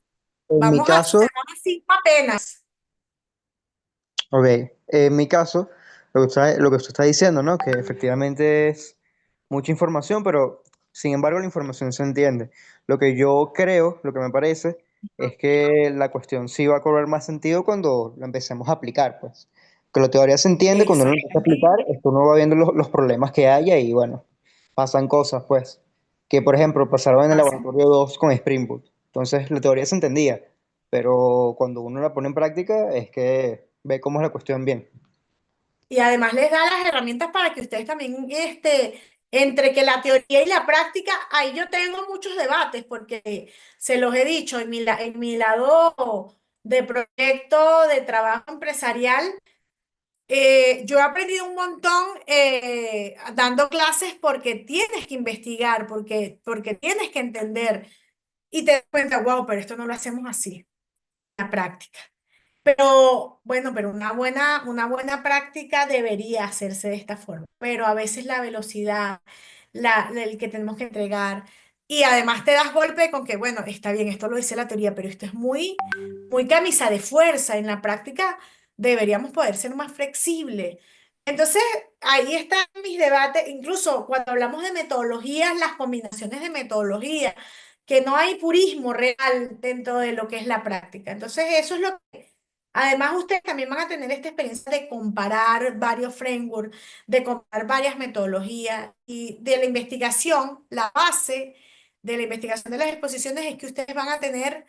En mi Vamos a caso, cerrar así apenas. ok, en mi caso, lo que usted está diciendo, ¿no? Que efectivamente es mucha información, pero sin embargo la información se entiende. Lo que yo creo, lo que me parece, es que la cuestión sí va a cobrar más sentido cuando lo empecemos a aplicar, pues. Que la teoría se entiende, cuando uno lo empieza a aplicar, Exactamente. esto uno va viendo los problemas que haya y bueno, pasan cosas, pues. Que por ejemplo pasaron en el Pasa. laboratorio 2 con Spring Boot. Entonces la teoría se entendía, pero cuando uno la pone en práctica es que ve cómo es la cuestión bien. Y además les da las herramientas para que ustedes también, entre que la teoría y la práctica, ahí yo tengo muchos debates, porque se los he dicho, en mi lado de proyecto, de trabajo empresarial, yo he aprendido un montón dando clases porque tienes que investigar, porque tienes que entender y te das cuenta, wow, pero esto no lo hacemos así, en la práctica. Pero bueno, pero una buena práctica debería hacerse de esta forma. Pero a veces la velocidad, el que tenemos que entregar, y además te das golpe con que, bueno, está bien, esto lo dice la teoría, pero esto es muy camisa de fuerza. En la práctica deberíamos poder ser más flexibles. Entonces, ahí están mis debates, incluso cuando hablamos de metodologías, las combinaciones de metodologías, que no hay purismo real dentro de lo que es la práctica. Entonces, eso es lo que además, ustedes también van a tener esta experiencia de comparar varios frameworks, de comparar varias metodologías y de la investigación. La base de la investigación de las exposiciones es que ustedes van a tener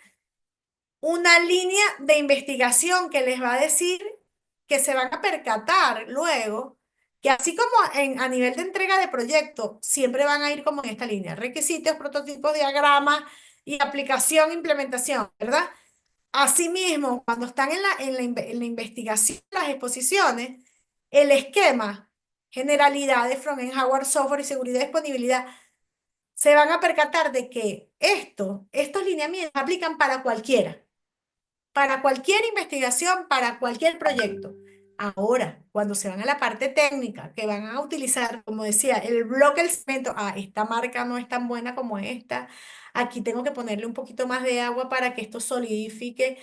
una línea de investigación que les va a decir que se van a percatar luego que así como a nivel de entrega de proyecto, siempre van a ir como en esta línea, requisitos, prototipos, diagramas y aplicación, implementación, ¿verdad? Asimismo, cuando están en la investigación, las exposiciones, el esquema, generalidades, frontend, hardware, software y seguridad y disponibilidad, se van a percatar de que estos lineamientos aplican para cualquier investigación, para cualquier proyecto. Ahora, cuando se van a la parte técnica, que van a utilizar, como decía, el bloque del cemento, esta marca no es tan buena como esta, aquí tengo que ponerle un poquito más de agua para que esto solidifique,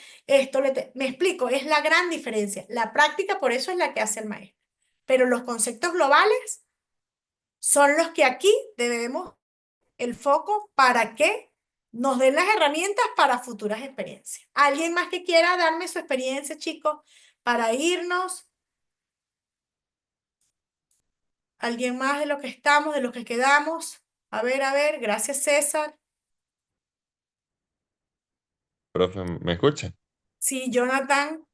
me explico, es la gran diferencia. La práctica por eso es la que hace el maestro, pero los conceptos globales son los que aquí debemos el foco para que nos den las herramientas para futuras experiencias. ¿Alguien más que quiera darme su experiencia, chicos, para irnos? ¿Alguien más de lo que estamos, de los que quedamos? A ver, gracias César. Profe, ¿me escucha? Sí, Jonathan.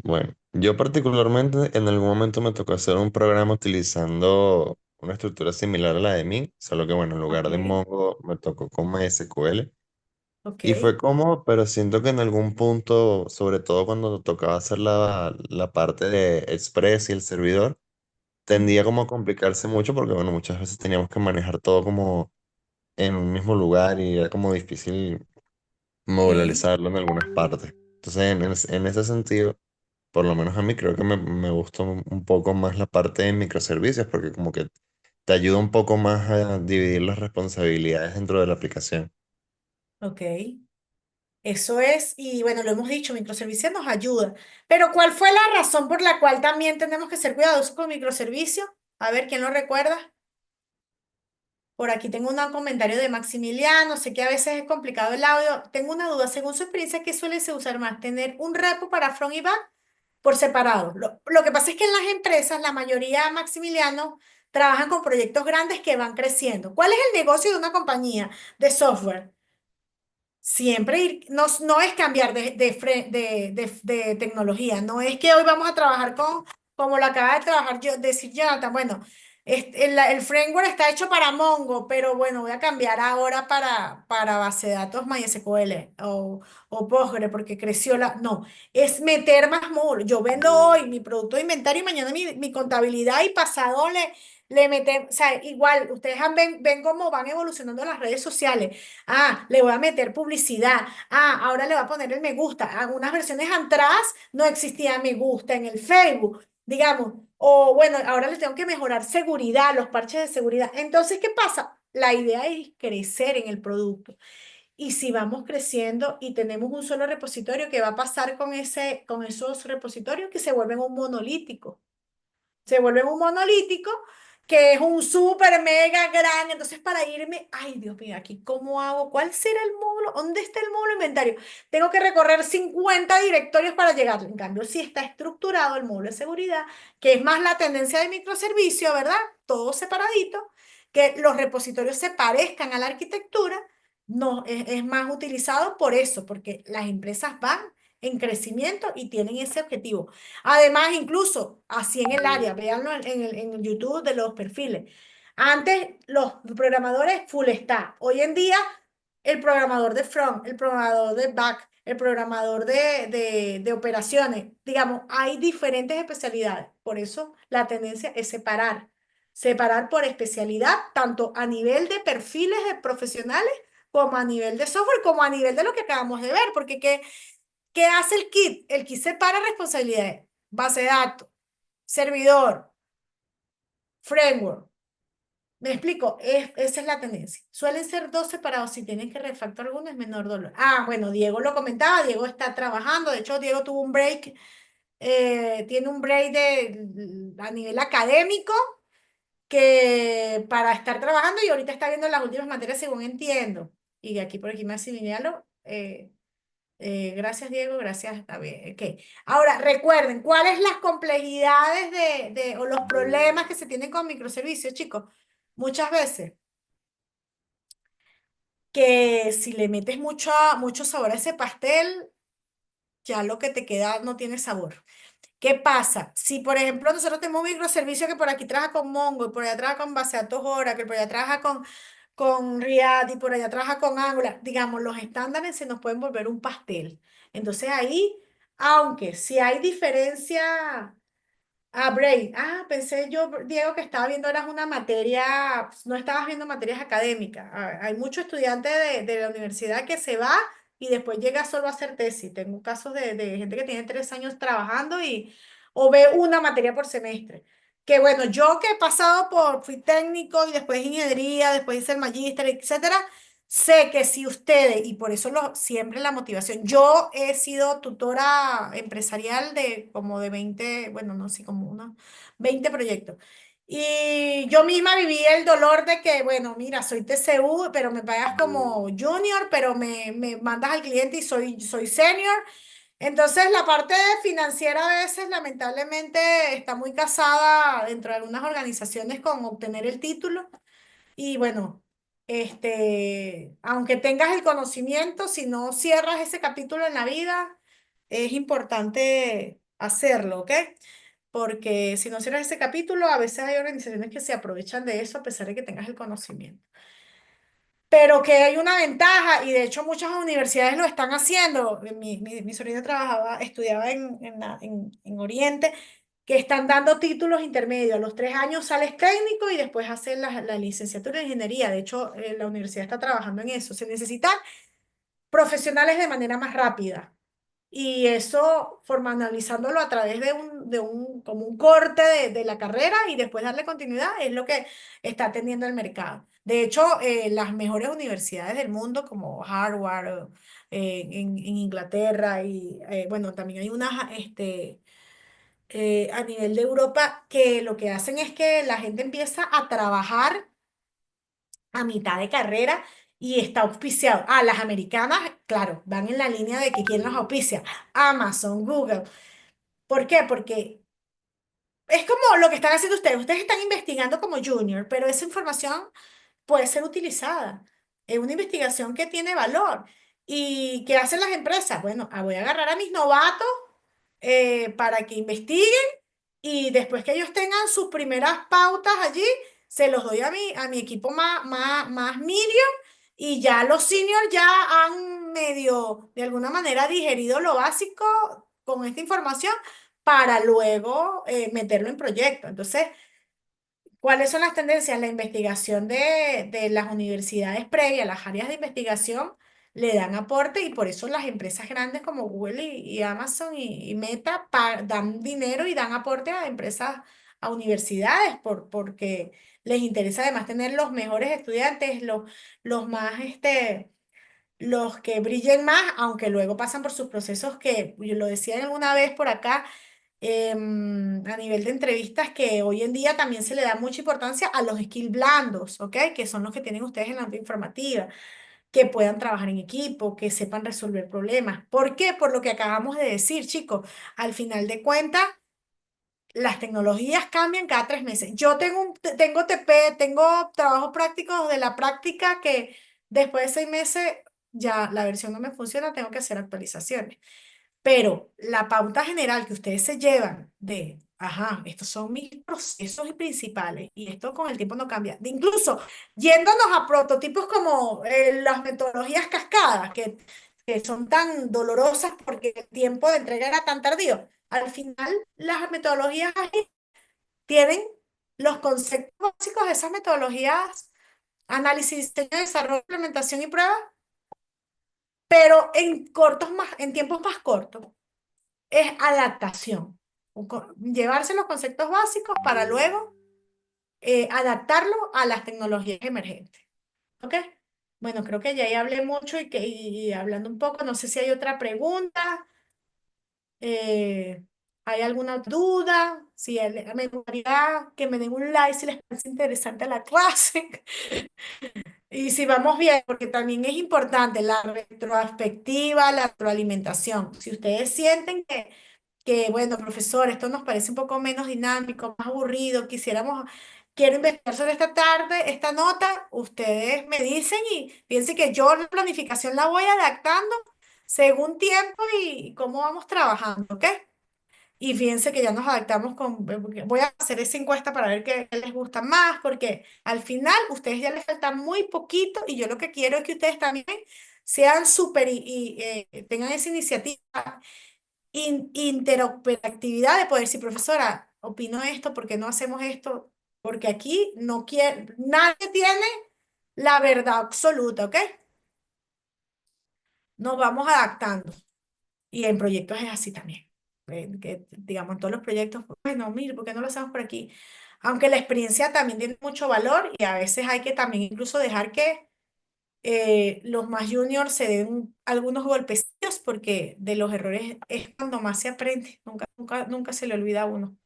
Bueno, yo particularmente en algún momento me tocó hacer un programa utilizando una estructura similar a la de mí, solo que bueno, en Ok, lugar de Mongo me tocó con MySQL ok. y fue cómodo, pero siento que en algún punto, sobre todo cuando tocaba hacer la parte de Express y el servidor, tendía como a complicarse mucho porque bueno, muchas veces teníamos que manejar todo como en un mismo lugar y era como difícil Ok, modularizarlo en algunas partes. Entonces, en ese sentido, por lo menos a mí creo que me gustó un poco más la parte de microservicios porque como que te ayuda un poco más a dividir las responsabilidades dentro de la aplicación. ok. Eso es, y bueno, lo hemos dicho, microservicios nos ayuda. Pero ¿cuál fue la razón por la cual también tenemos que ser cuidadosos con microservicios? A ver, ¿quién lo recuerda? Por aquí tengo un comentario de Maximiliano, sé que a veces es complicado el audio. Tengo una duda, según su experiencia, ¿qué suele se usar más? ¿Tener un repo para front y back por separado? Lo que pasa es que en las empresas, la mayoría, Maximiliano, trabajan con proyectos grandes que van creciendo. ¿Cuál es el negocio de una compañía de software? Siempre ir, no es cambiar de tecnología, no es que hoy vamos a trabajar como lo acaba de trabajar yo, decir Jonathan, bueno, el framework está hecho para Mongo, pero bueno, voy a cambiar ahora para base de datos MySQL o Postgre porque creció no, es meter más módulos. Yo vendo hoy mi producto de inventario y mañana mi contabilidad y pasado le metemos, o sea, igual, ustedes ven cómo van evolucionando las redes sociales. Le voy a meter publicidad. Ahora le voy a poner el me gusta. Algunas versiones atrás no existía me gusta en el Facebook. digamos, o bueno, ahora les tengo que mejorar seguridad, los parches de seguridad. Entonces, ¿qué pasa? La idea es crecer en el producto. Y si vamos creciendo y tenemos un solo repositorio, ¿qué va a pasar con esos repositorios que se vuelven un monolítico? Se vuelve un monolítico que es un súper mega gran. Entonces, para irme, ay, Dios mío, aquí, ¿cómo hago? ¿Cuál será el módulo? ¿Dónde está el módulo inventario? Tengo que recorrer 50 directorios para llegar. En cambio, si está estructurado el módulo de seguridad, que es más la tendencia de microservicio, ¿verdad? Todo separadito, que los repositorios se parezcan a la arquitectura, no, es más utilizado por eso, porque las empresas van en crecimiento y tienen ese objetivo. Además, incluso así en el área, véanlo en el YouTube de los perfiles. Antes los programadores full stack. Hoy en día el programador de front, el programador de back, el programador de operaciones. Digamos, hay diferentes especialidades. Por eso la tendencia es separar. Separar por especialidad, tanto a nivel de perfiles de profesionales como a nivel de software, como a nivel de lo que acabamos de ver. Porque ¿qué hace el kit? El kit separa responsabilidades. Base de datos, servidor, framework. Me explico, esa es la tendencia. Suelen ser dos separados. Si tienen que refactorar alguno, es menor dolor. Ah, bueno, Diego lo comentaba, Diego está trabajando. De hecho, Diego tuvo un break, tiene un break a nivel académico que para estar trabajando y ahorita está viendo las últimas materias según entiendo. Y aquí me señalo. Gracias, Diego, gracias, David. Ok. Ahora, recuerden, ¿cuáles las complejidades o los problemas que se tienen con microservicios, chicos? Muchas veces que si le metes mucho sabor a ese pastel, ya lo que te queda no tiene sabor. ¿Qué pasa? Si, por ejemplo, nosotros tenemos un microservicio que por aquí trabaja con Mongo, y por allá trabaja con Base de Datos Oracle, por allá trabaja con React y por allá trabaja con Angular, digamos, los estándares se nos pueden volver un pastel. Entonces ahí, aunque si hay diferencia. Ah, Brain. Ah, pensé yo, Diego, que estaba viendo eras una materia, pues, no estabas viendo materias académicas. Ah, hay muchos estudiantes de la universidad que se va y después llega solo a hacer tesis. Tengo casos de gente que tiene 3 años trabajando o ve una materia por semestre. Que bueno, yo que he pasado fui técnico y después ingeniería, después hice el magíster, etcétera. Sé que si ustedes, y por eso siempre la motivación, yo he sido tutora empresarial de como de 20 bueno, no sé, como unos 20 proyectos. Y yo misma viví el dolor de que, bueno, mira, soy TCU, pero me pagas como junior, pero me mandas al cliente y soy senior. Entonces, la parte financiera a veces, lamentablemente, está muy casada dentro de algunas organizaciones con obtener el título. Y bueno, aunque tengas el conocimiento, si no cierras ese capítulo en la vida, es importante hacerlo, ¿ok? Porque si no cierras ese capítulo, a veces hay organizaciones que se aprovechan de eso a pesar de que tengas el conocimiento. Pero que hay una ventaja, y de hecho muchas universidades lo están haciendo. Mi sobrina estudiaba en Oriente, que están dando títulos intermedios. A los 3 años sales técnico y después haces la licenciatura en ingeniería. De hecho, la universidad está trabajando en eso. Se necesitan profesionales de manera más rápida. Y eso formalizándolo a través como un corte de la carrera y después darle continuidad es lo que está teniendo el mercado. De hecho, las mejores universidades del mundo como Harvard, en Inglaterra y bueno, también hay unas a nivel de Europa que lo que hacen es que la gente empieza a trabajar a mitad de carrera y está auspiciado. Ah, las americanas, claro, van en la línea de que quién los auspicia. Amazon, Google. ¿Por qué? Porque es como lo que están haciendo ustedes. Ustedes están investigando como junior, pero esa información puede ser utilizada. Es una investigación que tiene valor. ¿Y qué hacen las empresas? Bueno, voy a agarrar a mis novatos para que investiguen y después que ellos tengan sus primeras pautas allí, se los doy a mi equipo más medium y ya los seniors ya han medio, de alguna manera, digerido lo básico con esta información para luego meterlo en proyecto. Entonces, ¿cuáles son las tendencias? La investigación de las universidades previas, las áreas de investigación, le dan aporte y por eso las empresas grandes como Google y Amazon y Meta dan dinero y dan aporte a empresas, a universidades, porque les interesa además tener los mejores estudiantes, los más, los que brillen más, aunque luego pasan por sus procesos que, yo lo decía alguna vez por acá, a nivel de entrevistas, que hoy en día también se le da mucha importancia a los skills blandos, ¿ok? Que son los que tienen ustedes en la informativa, que puedan trabajar en equipo, que sepan resolver problemas. ¿Por qué? Por lo que acabamos de decir, chicos. Al final de cuentas, las tecnologías cambian cada 3 meses. Yo tengo TP, tengo trabajos prácticos de la práctica que después de 6 meses ya la versión no me funciona, tengo que hacer actualizaciones. Pero la pauta general que ustedes se llevan de, ajá, estos son mis procesos principales y esto con el tiempo no cambia. Incluso yéndonos a prototipos como las metodologías cascadas, que son tan dolorosas porque el tiempo de entrega era tan tardío. Al final, las metodologías ágiles tienen los conceptos básicos de esas metodologías, análisis, diseño, desarrollo, implementación y prueba, pero en tiempos más cortos es adaptación. Llevarse los conceptos básicos para luego adaptarlo a las tecnologías emergentes. ¿Ok? Bueno, creo que ya ahí hablé mucho y hablando un poco, no sé si hay otra pregunta, hay alguna duda, si me gustaría que me den un like si les parece interesante la clase. Y si vamos bien, porque también es importante la retrospectiva, la retroalimentación. Si ustedes sienten bueno, profesor, esto nos parece un poco menos dinámico, más aburrido, quiero investigar sobre esta tarde, esta nota, ustedes me dicen y piensen que yo la planificación la voy adaptando según tiempo y cómo vamos trabajando, ¿ok? Y fíjense que ya nos adaptamos porque voy a hacer esa encuesta para ver qué les gusta más, porque al final ustedes ya les falta muy poquito y yo lo que quiero es que ustedes también sean súper y tengan esa iniciativa interoperatividad de poder decir, profesora, opino esto, ¿por qué no hacemos esto? Porque aquí no quiere, nadie tiene la verdad absoluta, ¿ok? Nos vamos adaptando. Y en proyectos es así también. Digamos, en todos los proyectos, bueno, mire, ¿por qué no lo hacemos por aquí? Aunque la experiencia también tiene mucho valor y a veces hay que también incluso dejar que los más juniors se den algunos golpecitos porque de los errores es cuando más se aprende. Nunca se le olvida a uno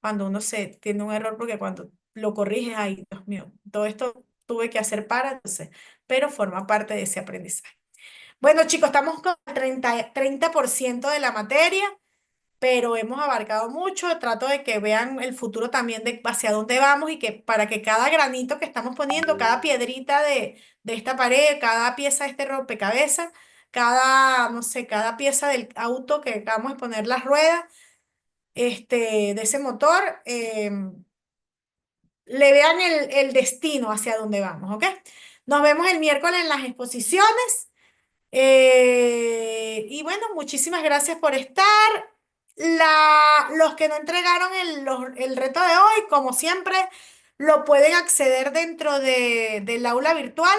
cuando uno tiene un error porque cuando lo corriges, ay, Dios mío, todo esto tuve que hacer entonces, pero forma parte de ese aprendizaje. Bueno, chicos, estamos con el 30% de la materia, pero hemos abarcado mucho. Trato de que vean el futuro también de hacia dónde vamos y que para que cada granito que estamos poniendo, cada piedrita de esta pared, cada pieza de este rompecabezas, no sé, cada pieza del auto que acabamos de poner las ruedas, de ese motor, le vean el destino hacia dónde vamos, ¿ok? Nos vemos el miércoles en las exposiciones. Y bueno, muchísimas gracias por estar. Los que no entregaron el reto de hoy, como siempre, lo pueden acceder dentro del aula virtual.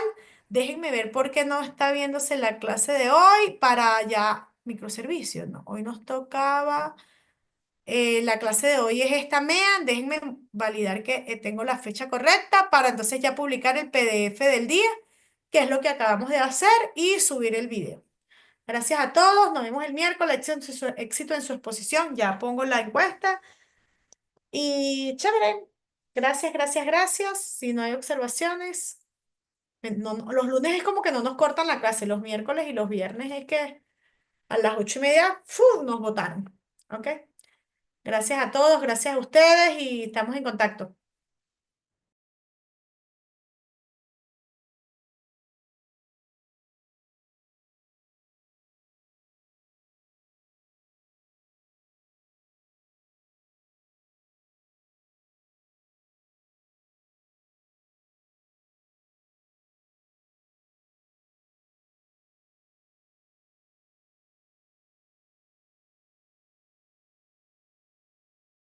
Déjenme ver por qué no está viéndose la clase de hoy para ya microservicios, ¿no? Hoy nos tocaba, la clase de hoy es esta MEA. Déjenme validar que tengo la fecha correcta para entonces ya publicar el PDF del día, que es lo que acabamos de hacer, y subir el video. Gracias a todos, nos vemos el miércoles, éxito en su exposición, ya pongo la encuesta y chévere, gracias, gracias, gracias. Si no hay observaciones, los lunes es como que no nos cortan la clase, los miércoles y los viernes es que a las 8:30, ¡fu! Nos votaron, ¿ok? Gracias a todos, gracias a ustedes y estamos en contacto.